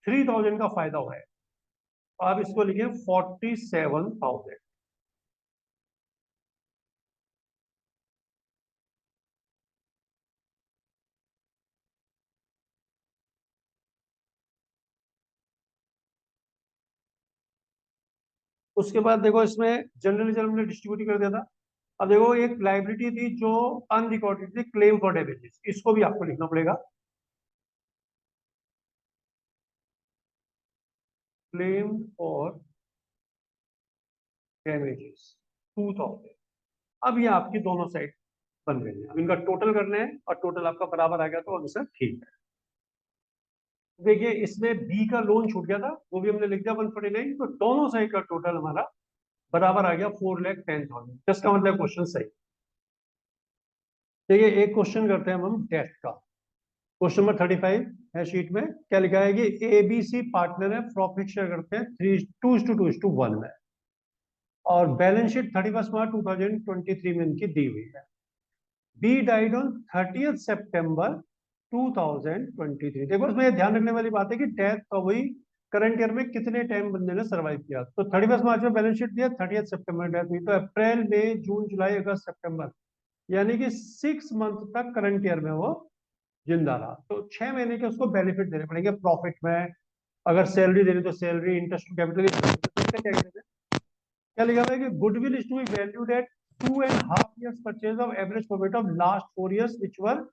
Speaker 1: 3,000 का फायदा हुआ है, तो आप इसको लिखिए 47,000। उसके बाद देखो इसमें जनरल रिजर्व ने डिस्ट्रीब्यूट कर दिया था। अब देखो एक लाइबिलिटी थी जो अनरिकॉर्डेड थी, क्लेम फॉर डैमेजेस, इसको भी आपको लिखना पड़ेगा। Claim for damages 2,000। अब ये आपकी दोनों साइड बन गई है, अब इनका टोटल करना है, और टोटल आपका बराबर आ गया तो आंसर ठीक है। देखिए इसमें बी का लोन छूट गया था, वो भी हमने लिख दिया 149, तो दोनों साइड का टोटल हमारा बराबर आ गया 4,10,000। जिसका मतलब क्वेश्चन सही। देखिए एक क्वेश्चन करते हैं हम डेथ का। क्वेश्चन नंबर 35 है शीट में। क्या लिखा है कि एबीसी पार्टनर है, प्रॉफिट शेयर करते हैं 3:2:1 में, और बैलेंस शीट 31 मार्च 2023 में इनकी दी हुई है। बी डाइड ऑन 30 सितंबर 2023। देखो इसमें ध्यान रखने वाली बात है कि डेथ का वही करंट ईयर में कितने टाइम बंदे ने सर्वाइव किया। तो 31 मार्च में बैलेंस शीट दिया, 30 सितंबर डेथ हुई, तो अप्रैल मई जून जुलाई अगस्त सितंबर, यानी कि 6 मंथ तक करंट ईयर में वो जिंदा रहा, तो 6 महीने के उसको बेनिफिट देने पड़ेंगे प्रॉफिट में। अगर सैलरी देनी तो सैलरी, इंटरेस्ट कैपिटल। क्या लिखा हुआ है कि goodwill is to be valued at 2.5 years purchase of average profit of last 4 years which were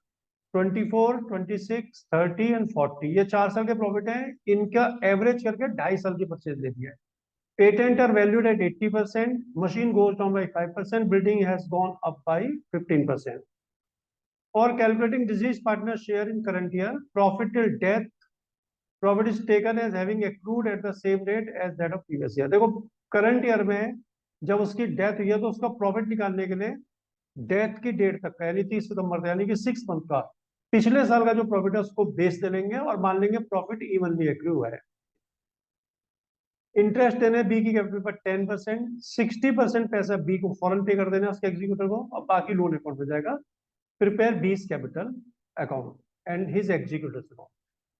Speaker 1: 24, 26, 30 and 40। ये 4 साल के प्रॉफिट हैं, इनका एवरेज करके 2.5 साल की परचेज ले दिया है। Patent are valued at 80%, machine goes down by 5%, building has gone up by 15%। For calculating deceased partner share in current year, profit till death, profit is taken as having accrued at the same rate as that of previous year। देखो current year में जब उसकी death हुई है, तो उसका profit निकालने के लिए डेथ की डेट तक का, यानी 30 सितंबर तक, यानी कि 6 मंथ का पिछले साल का जो प्रॉफिट है उसको बेस दे लेंगे, और मान लेंगे प्रॉफिट इवनली एक्रू है। इंटरेस्ट देने बी की कैपिटल पर 10%, 60% पैसा बी को फॉरन पे कर देना उसके एग्जीक्यूटर को, और बाकी लोन अकाउंट में जाएगा। प्रिपेयर बीस capital account and his executive account.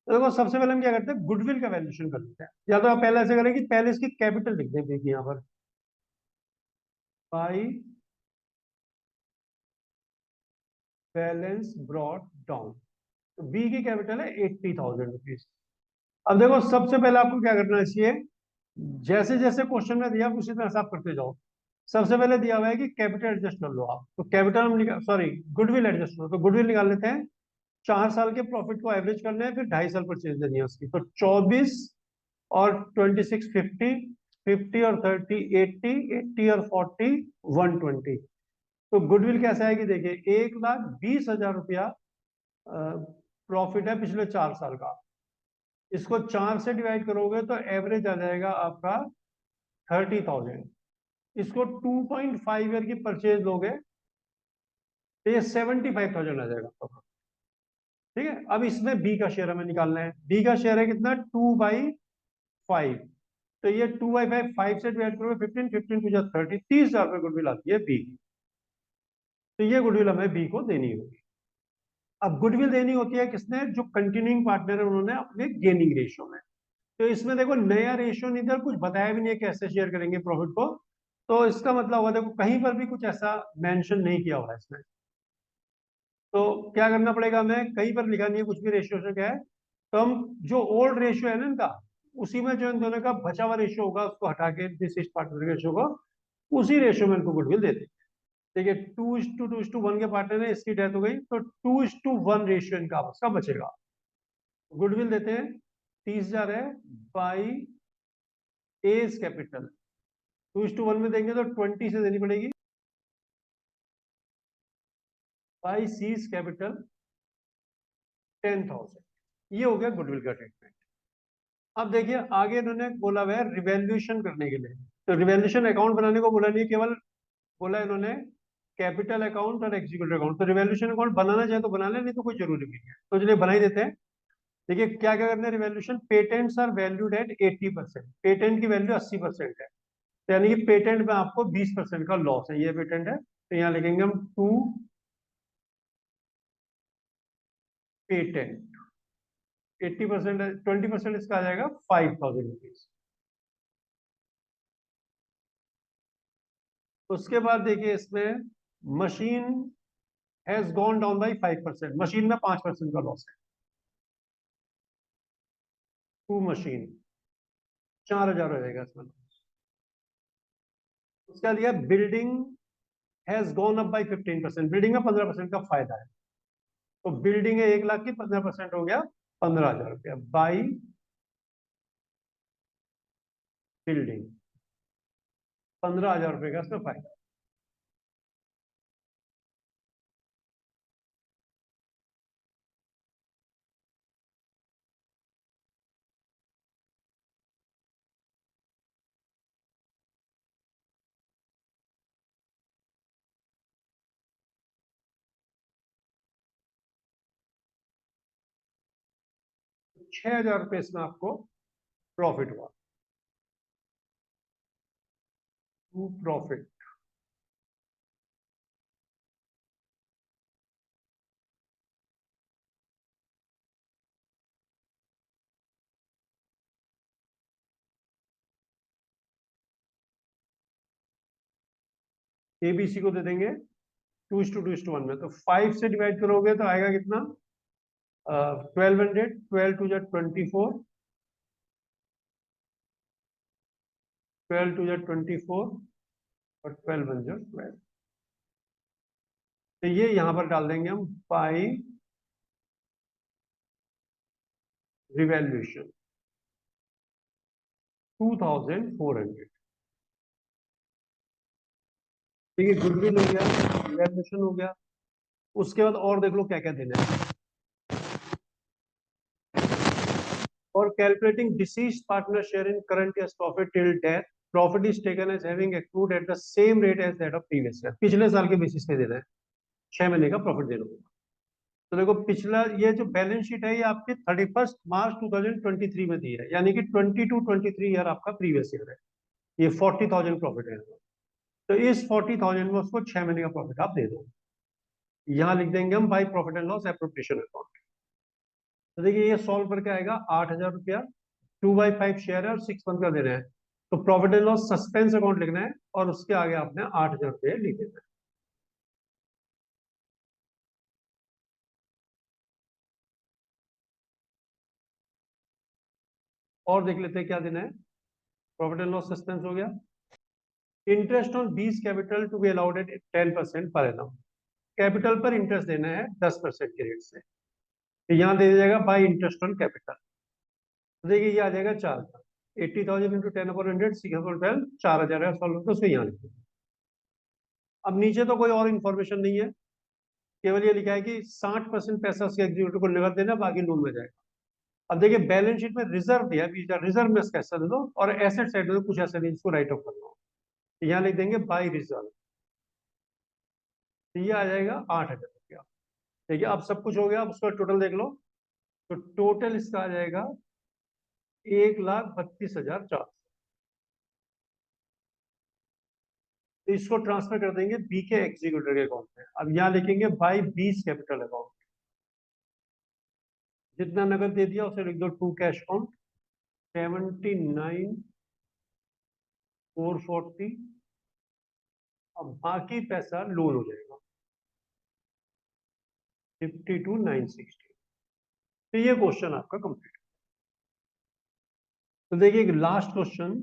Speaker 1: तो देखो सबसे पहले हम क्या करते हैं, गुडविल का वैल्यूएशन कर लेते हैं। या तो आप पहले ऐसे करें कि पहले इसकी कैपिटल लिख दें, देखिए यहाँ पर बाई बैलेंस ब्रॉट डाउन। तो बी की कैपिटल है 80,000 रुपीज। अब देखो सबसे पहले आपको क्या करना चाहिए, जैसे जैसे क्वेश्चन में दिया उसी तरह हिसाब करते जाओ। सबसे पहले दिया हुआ है कि कैपिटल एडजस्ट कर लो आप, तो कैपिटल हम सॉरी गुडविल एडजस्ट करो, तो गुडविल निकाल लेते हैं। 4 साल के प्रॉफिट को एवरेज करना है, फिर 2.5 साल परचेज देनी है उसकी। तो 24 और 26 50, 50 और 30 80, 80 और 40 120। तो गुडविल कैसे आएगी देखिए, 1,20,000 रुपया प्रॉफिट है पिछले 4 साल का। इसको 4 से डिवाइड करोगे तो एवरेज आ जाएगा आपका 30,000। इसको 2.5 ईयर की परचेज लोगे तो ये 75,000 आ जाएगा आपका। ठीक है, अब इसमें बी का शेयर हमें निकालना है। बी का शेयर है कितना, 2/5। तो ये 2/5 5 से डिवाइड करोगे 15, 15 टू जा 30, 30,000 रुपये गुडविल आती है बी की। तो ये गुडविल हमें बी को देनी होगी। अब गुडविल देनी होती है किसने, जो कंटिन्यूइंग पार्टनर है उन्होंने अपने गेनिंग रेशियो में। तो इसमें देखो नया रेशियो नहीं इधर कुछ बताया भी नहीं है कैसे शेयर करेंगे प्रॉफिट को। तो इसका मतलब हुआ देखो कहीं पर भी कुछ ऐसा मेंशन नहीं किया हुआ है इसमें। तो क्या करना पड़ेगा हमें, कहीं पर लिखा नहीं है कुछ भी रेशियो से क्या है। तो हम जो ओल्ड रेशियो है ना इनका, उसी में जो इन दोनों का बचा हुआ रेशियो होगा उसको हटा के डिसीज पार्टनर रेशियो को, उसी रेशियो में इनको गुडविल देते हैं। देखिए 2:2:1 के पार्टनर है, इसकी डेथ हो गई तो 2:1 रेशियो इनका आपस का बचेगा। गुडविल देते हैं 30,000 है बाई एज कैपिटल। 2:1 में देंगे तो 20 से देनी पड़ेगी, बाई सीज कैपिटल 10,000। ये हो गया गुडविल का ट्रीटमेंट। अब देखिए आगे इन्होंने बोला हुआ है रिवैल्यूएशन करने के लिए। तो रिवैल्यूएशन अकाउंट बनाने को बोला नहीं, केवल बोला इन्होंने कैपिटल अकाउंट और एग्जीक्यूटिव अकाउंट। तो रिवैल्यूएशन अकाउंट बनाना चाहे तो बना ले, नहीं तो कोई जरूरी नहीं है। तो चलिए बना ही देते हैं। देखिए क्या क्या करना है revaluation, patents are valued at 80%। Patent की वैल्यू 80% है, तो यानी कि पेटेंट में आपको 20% का लॉस है। ये पेटेंट है तो यहाँ लिखेंगे हम टू पेटेंट। 80% 20% इसका आ जाएगा 5,000 रुपीज। उसके बाद देखिए इसमें machine has gone down by 5%। Machine में 5% का लॉस है। टू मशीन 4,000 हो जाएगा इसमें। उसका दिया building has gone up by 15%। Building में 15% का फायदा है। तो बिल्डिंग है 1 लाख की, 15% हो गया 15,000 रुपया बाई बिल्डिंग। 15,000 रुपये का इसमें फायदा। 6,000 रुपये इसमें आपको प्रॉफिट हुआ। To profit. एबीसी को दे देंगे 2:2:1 में। तो 5 से डिवाइड करोगे तो आएगा कितना, 1200। 12 टू 24, 12 टू 24 और 12 1 12। तो ये यहां पर डाल देंगे हम बाई रिवैल्यूएशन 2,400। ठीक है, गुडविल हो गया, रिवैल्यूएशन हो गया। उसके बाद और देख लो क्या क्या देना है। और calculating deceased partner share in current year's profit till death, profit is taken as having accrued at the same rate as that of previous year. पिछले साल के बेसिस पे देना है, 6 महीने का प्रॉफिट देना होगा। तो देखो पिछला ये जो बैलेंस शीट है ये आपके 31 मार्च 2023 में दी है, यानी कि 22-23 ईयर आपका प्रीवियस ईयर है। ये 40,000 प्रॉफिट है। तो इस 40,000 में उसको 6 महीने का प्रॉफिट आप दे दो। यहाँ लिख देंगे हम by profit and loss appropriation account. तो देखिए ये सॉल्व करके आएगा 8,000 रुपया। 2/5 शेयर है और 6 मंथ का दे रहे हैं। तो profit and loss suspense account लिखना है और उसके आगे आपने 8,000 रुपये लिख देना है। और देख लेते हैं क्या देना है। प्रॉफिट एंड लॉस सस्पेंस हो गया। Interest on B's capital to be allowed at 10% per annum. Capital पर इंटरेस्ट देना है 10% के रेट से। तो यहाँ दे दिया जाएगा बाई इंटरेस्ट ऑन कैपिटल। तो देखिए ये आ जाएगा 4 का 80,000 इंटू 10/100 6/12 4,000 सॉल्व तो उसको यहाँ लिखो। अब नीचे तो कोई और इन्फॉर्मेशन नहीं है, केवल ये लिखा है कि 60% पैसा उसके एग्जीक्यूटिव को नगद देना, बाकी लोन में जाएगा। अब देखिए बैलेंस शीट में रिजर्व दिया, रिजर्व में कैसा दे दो, और एसेट साइड में कुछ ऐसा नहीं, इसको राइट ऑफ कर दो। यहाँ लिख देंगे बाई रिजर्व, तो ये आ जाएगा 8,000 रुपया। देखिए अब सब कुछ हो गया, अब उसका टोटल देख लो। तो टोटल इसका आ जाएगा 1,32,400। तो इसको ट्रांसफर कर देंगे बी के एग्जीक्यूटिव के अकाउंट में। अब यहाँ लिखेंगे बाई बीस कैपिटल अकाउंट, जितना नगद दे दिया उसे लिख दो टू कैश अकाउंट 79,440। अब बाकी पैसा लोन हो जाएगा 52,960। तो ये क्वेश्चन आपका कंप्लीट। तो देखिए last question,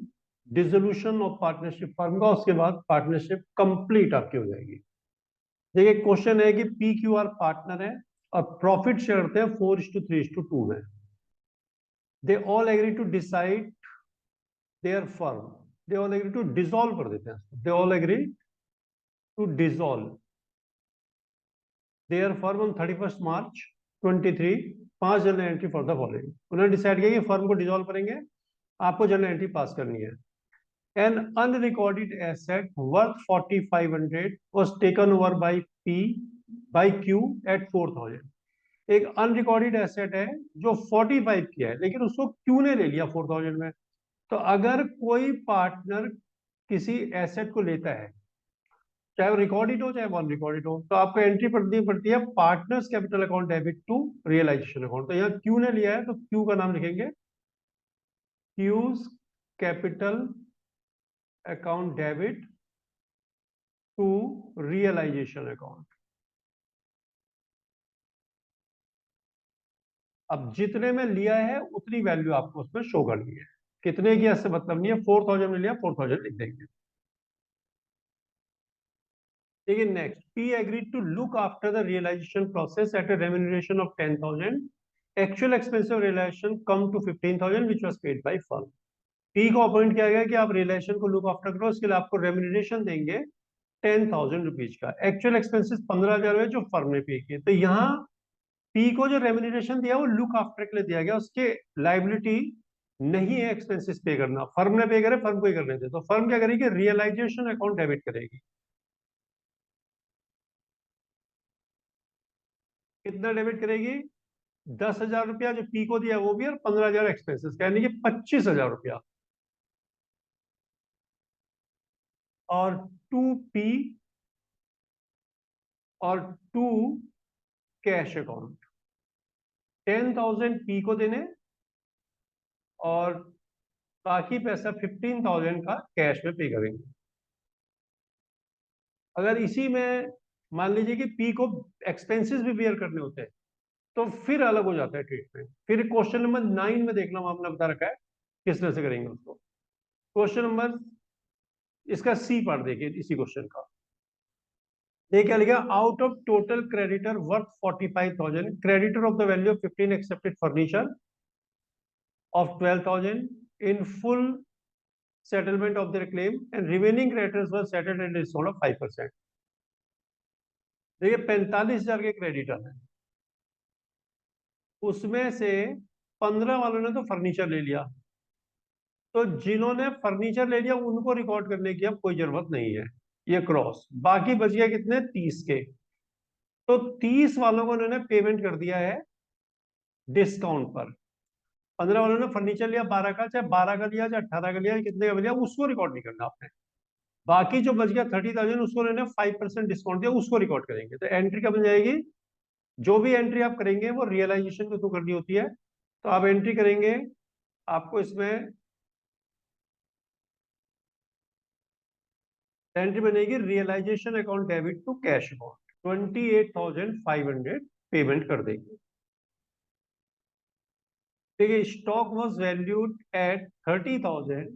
Speaker 1: dissolution of partnership firm का, उसके बाद पार्टनरशिप कंप्लीट आपकी हो जाएगी। देखिए क्वेश्चन है कि पी क्यू आर पार्टनर है और प्रॉफिट शेयर करते हैं 4:3:2 में। They all agree to decide their firm, they all agree to dissolve कर देते हैं, they all agree to dissolve their firm on 31 March 23। 5 journal entry for the following. उन्होंने decide किया कि फर्म को डिसॉल्व करेंगे, आपको जनरल एंट्री पास करनी है। An unrecorded asset worth 4,500 was taken over by P by Q at 4,000। एक unrecorded asset है जो 45 की है, लेकिन उसको क्यू ने ले लिया 4,000 में। तो अगर कोई पार्टनर किसी एसेट को लेता है, चाहे वो रिकॉर्डेड हो चाहे वो अनरिकॉर्डेड हो, तो आपको एंट्री पड़ती है partners capital account debit to realisation account. तो यहाँ क्यू ने लिया है तो क्यू का नाम लिखेंगे Q's capital account debit to realisation account. अब जितने में लिया है उतनी वैल्यू आपको उसमें शो करनी है, कितने की ऐसे मतलब नहीं है। 4,000 में लिया 4,000 लिख देंगे। देखिए next, P agreed to look after the realisation process at a remuneration of 10,000। Actual expensive realisation come to 15,000 which was paid by firm. P को अपॉइंट किया गया कि आप रियलाइजेशन को लुक आफ्टर करो, उसके लिए आपको रेम्यूनरेशन देंगे 10,000 रुपीज का। एक्चुअल एक्सपेंसिस 15,000 है जो फर्म ने पे किए। तो यहाँ पी को जो रेम्यूनरेशन दिया वो लुक आफ्टर के लिए दिया गया, उसके लाइबिलिटी नहीं है एक्सपेंसेस पे करना, फर्म ने पे करे, फर्म को ही करने दे। तो फर्म क्या करेगी, रियलाइजेशन अकाउंट डेबिट करेगी। कितना डेबिट करेगी, 10,000 रुपया जो पी को दिया वो भी, और 15,000 एक्सपेंसेस का, यानी कि 25,000 रुपया। और टू पी और टू कैश अकाउंट 10,000 पी को देने, और बाकी पैसा 15,000 का कैश में पे करेंगे। अगर इसी में मान लीजिए कि पी को एक्सपेंसेस भी बेयर करने होते हैं, तो फिर अलग हो जाता है ट्रीटमेंट। फिर क्वेश्चन नंबर 9 में देखना, आपने बता रखा है किस तरह से करेंगे उसको। क्वेश्चन नंबर इसका सी पार्ट देखिए इसी क्वेश्चन का। ये क्या लिखा, out of total creditor worth 45,000, creditor of the value of 15 accepted furniture of 12,000 in full settlement of their claim and remaining creditors were settled and discount of 5%। देखिए 45,000 के creditor है, उसमें से 15 वालों ने तो फर्नीचर ले लिया, तो जिन्होंने फर्नीचर ले लिया उनको रिकॉर्ड करने की अब कोई जरूरत नहीं है, ये क्रॉस। बाकी बच गया कितने, 30 के। तो 30 वालों को उन्होंने पेमेंट कर दिया है डिस्काउंट पर। 15 वालों ने फर्नीचर लिया 12 का, चाहे 12 का लिया चाहे 18 का लिया, कितने का लिया उसको रिकॉर्ड नहीं करना आपने। बाकी जो बच गया 30,000 उसको उन्होंने 5% डिस्काउंट दिया, उसको रिकॉर्ड करेंगे। तो एंट्री कब बन जाएगी, जो भी एंट्री आप करेंगे वो रियलाइजेशन के थ्रू करनी होती है। तो आप एंट्री करेंगे, आपको इसमें एंट्री बनेगी realisation account debit to cash account, 28,500 payment कर देंगे। देखिए stock was valued at 30,000,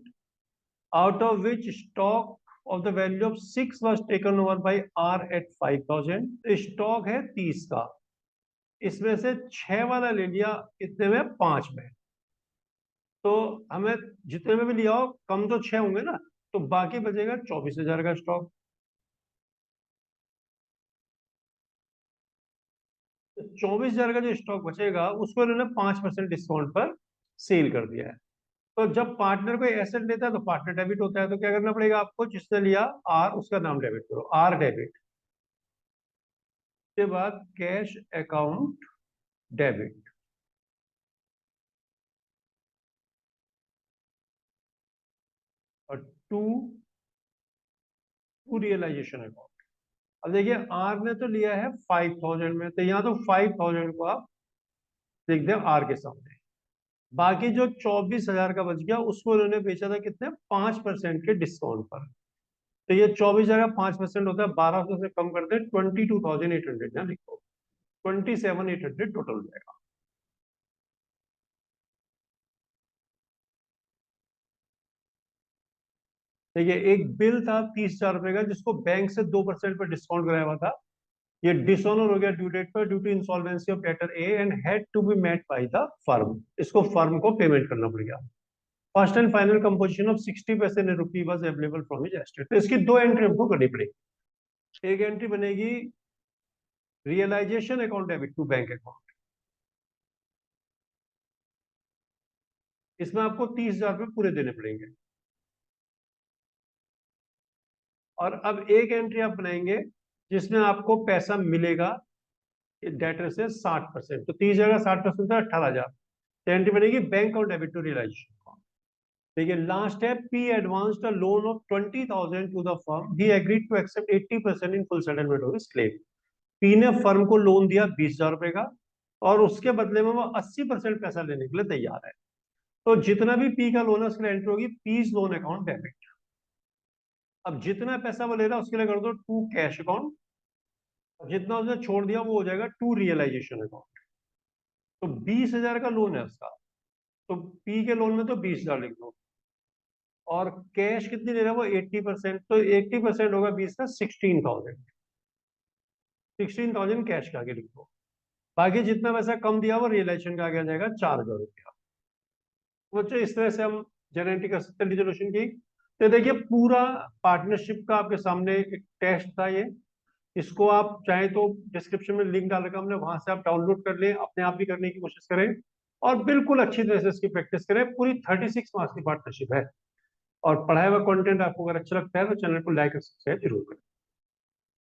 Speaker 1: out of which stock of the value of 6 was taken over by R at 5,000। Stock है 30 का, इसमें से 6 वाला ले लिया, कितने में? 5 में। तो हमें जितने में भी लिया हो कम तो 6 होंगे ना, तो बाकी बचेगा 24,000 का स्टॉक। 24,000 का जो स्टॉक बचेगा उसको इन्होंने 5% डिस्काउंट पर सेल कर दिया है। तो जब पार्टनर कोई एसेट लेता है तो पार्टनर डेबिट होता है, तो क्या करना पड़ेगा आपको? जिसने लिया आर, उसका नाम डेबिट करो, आर डेबिट। के बाद कैश अकाउंट डेबिट, और टू टू रियलाइजेशन अकाउंट। अब देखिए आर ने तो लिया है 5,000 में, तो यहाँ तो 5,000 को आप लिख दें आर के सामने। बाकी जो 24,000 का बच गया उसको उन्होंने बेचा था कितने? 5% के डिस्काउंट पर। तो ये 24,000 का 5% होता है 1,200 से कम करते हैं 22,800 ना लिखो, 27,800 टोटल हो जाएगा। देखिए एक बिल था 30,000 रुपए का जिसको बैंक से 2% पर डिस्काउंट कराया हुआ था। ये डिसऑनर हो गया ड्यू डेट पर, due to insolvency of debtor A and had to be met by the firm. इसको फर्म को पेमेंट करना पड़ गया। First and final composition of 60 paise in rupee was available from his estate. तो इसकी दो एंट्री हमको करनी पड़ेगी। एक एंट्री बनेगी realisation account debit to bank account, इसमें आपको 30,000 रुपये पूरे देने पड़ेंगे। और अब एक एंट्री आप बनाएंगे जिसमें आपको पैसा मिलेगा डेटर से 60%। तो 30,000 का 60% था 18,000। तो एंट्री बनेगी बैंक और डेबिट टू रियलाइजेशन अकाउंट। देखिए लास्ट है, P advanced a loan of 20,000 to the firm, he agreed to accept 80% in full settlement of his claim. P ने फर्म को लोन दिया 20,000 रुपए का, और उसके बदले में वो 80% पैसा लेने के लिए तैयार है। तो जितना भी पी का लोन है उसके लिए एंट्री होगी पीज लोन अकाउंट डेबिट। अब जितना पैसा वो ले रहा है उसके लिए कर दो टू कैश अकाउंट, जितना उसने छोड़ दिया वो हो जाएगा टू रियलाइजेशन अकाउंट। तो 20,000 का लोन है उसका, तो पी के लोन में तो 20,000 लिख दो। और कैश कितनी ले रहा है वो? 80%। तो 80% होगा 20 का 16,000। 16,000 कैश का आगे लिख दो। बाकी जितना पैसा कम दिया वो रियलाइजेशन का आगे आ जाएगा 4,000 रुपया। बच्चों इस तरह से हम जनरेटिंग कर सकते हैं रिजोल्यूशन की। तो देखिए पूरा पार्टनरशिप का आपके सामने एक टेस्ट था ये। इसको आप चाहे तो डिस्क्रिप्शन में लिंक डाल रखा हमने, वहां से आप डाउनलोड कर लें, अपने आप भी करने की कोशिश करें और बिल्कुल अच्छी तरह से इसकी प्रैक्टिस करें। पूरी 36 मार्क्स की पार्टनरशिप है। और पढ़ाया हुआ कंटेंट आपको अगर अच्छा लगता है तो चैनल को लाइक और सब्सक्राइब जरूर करें।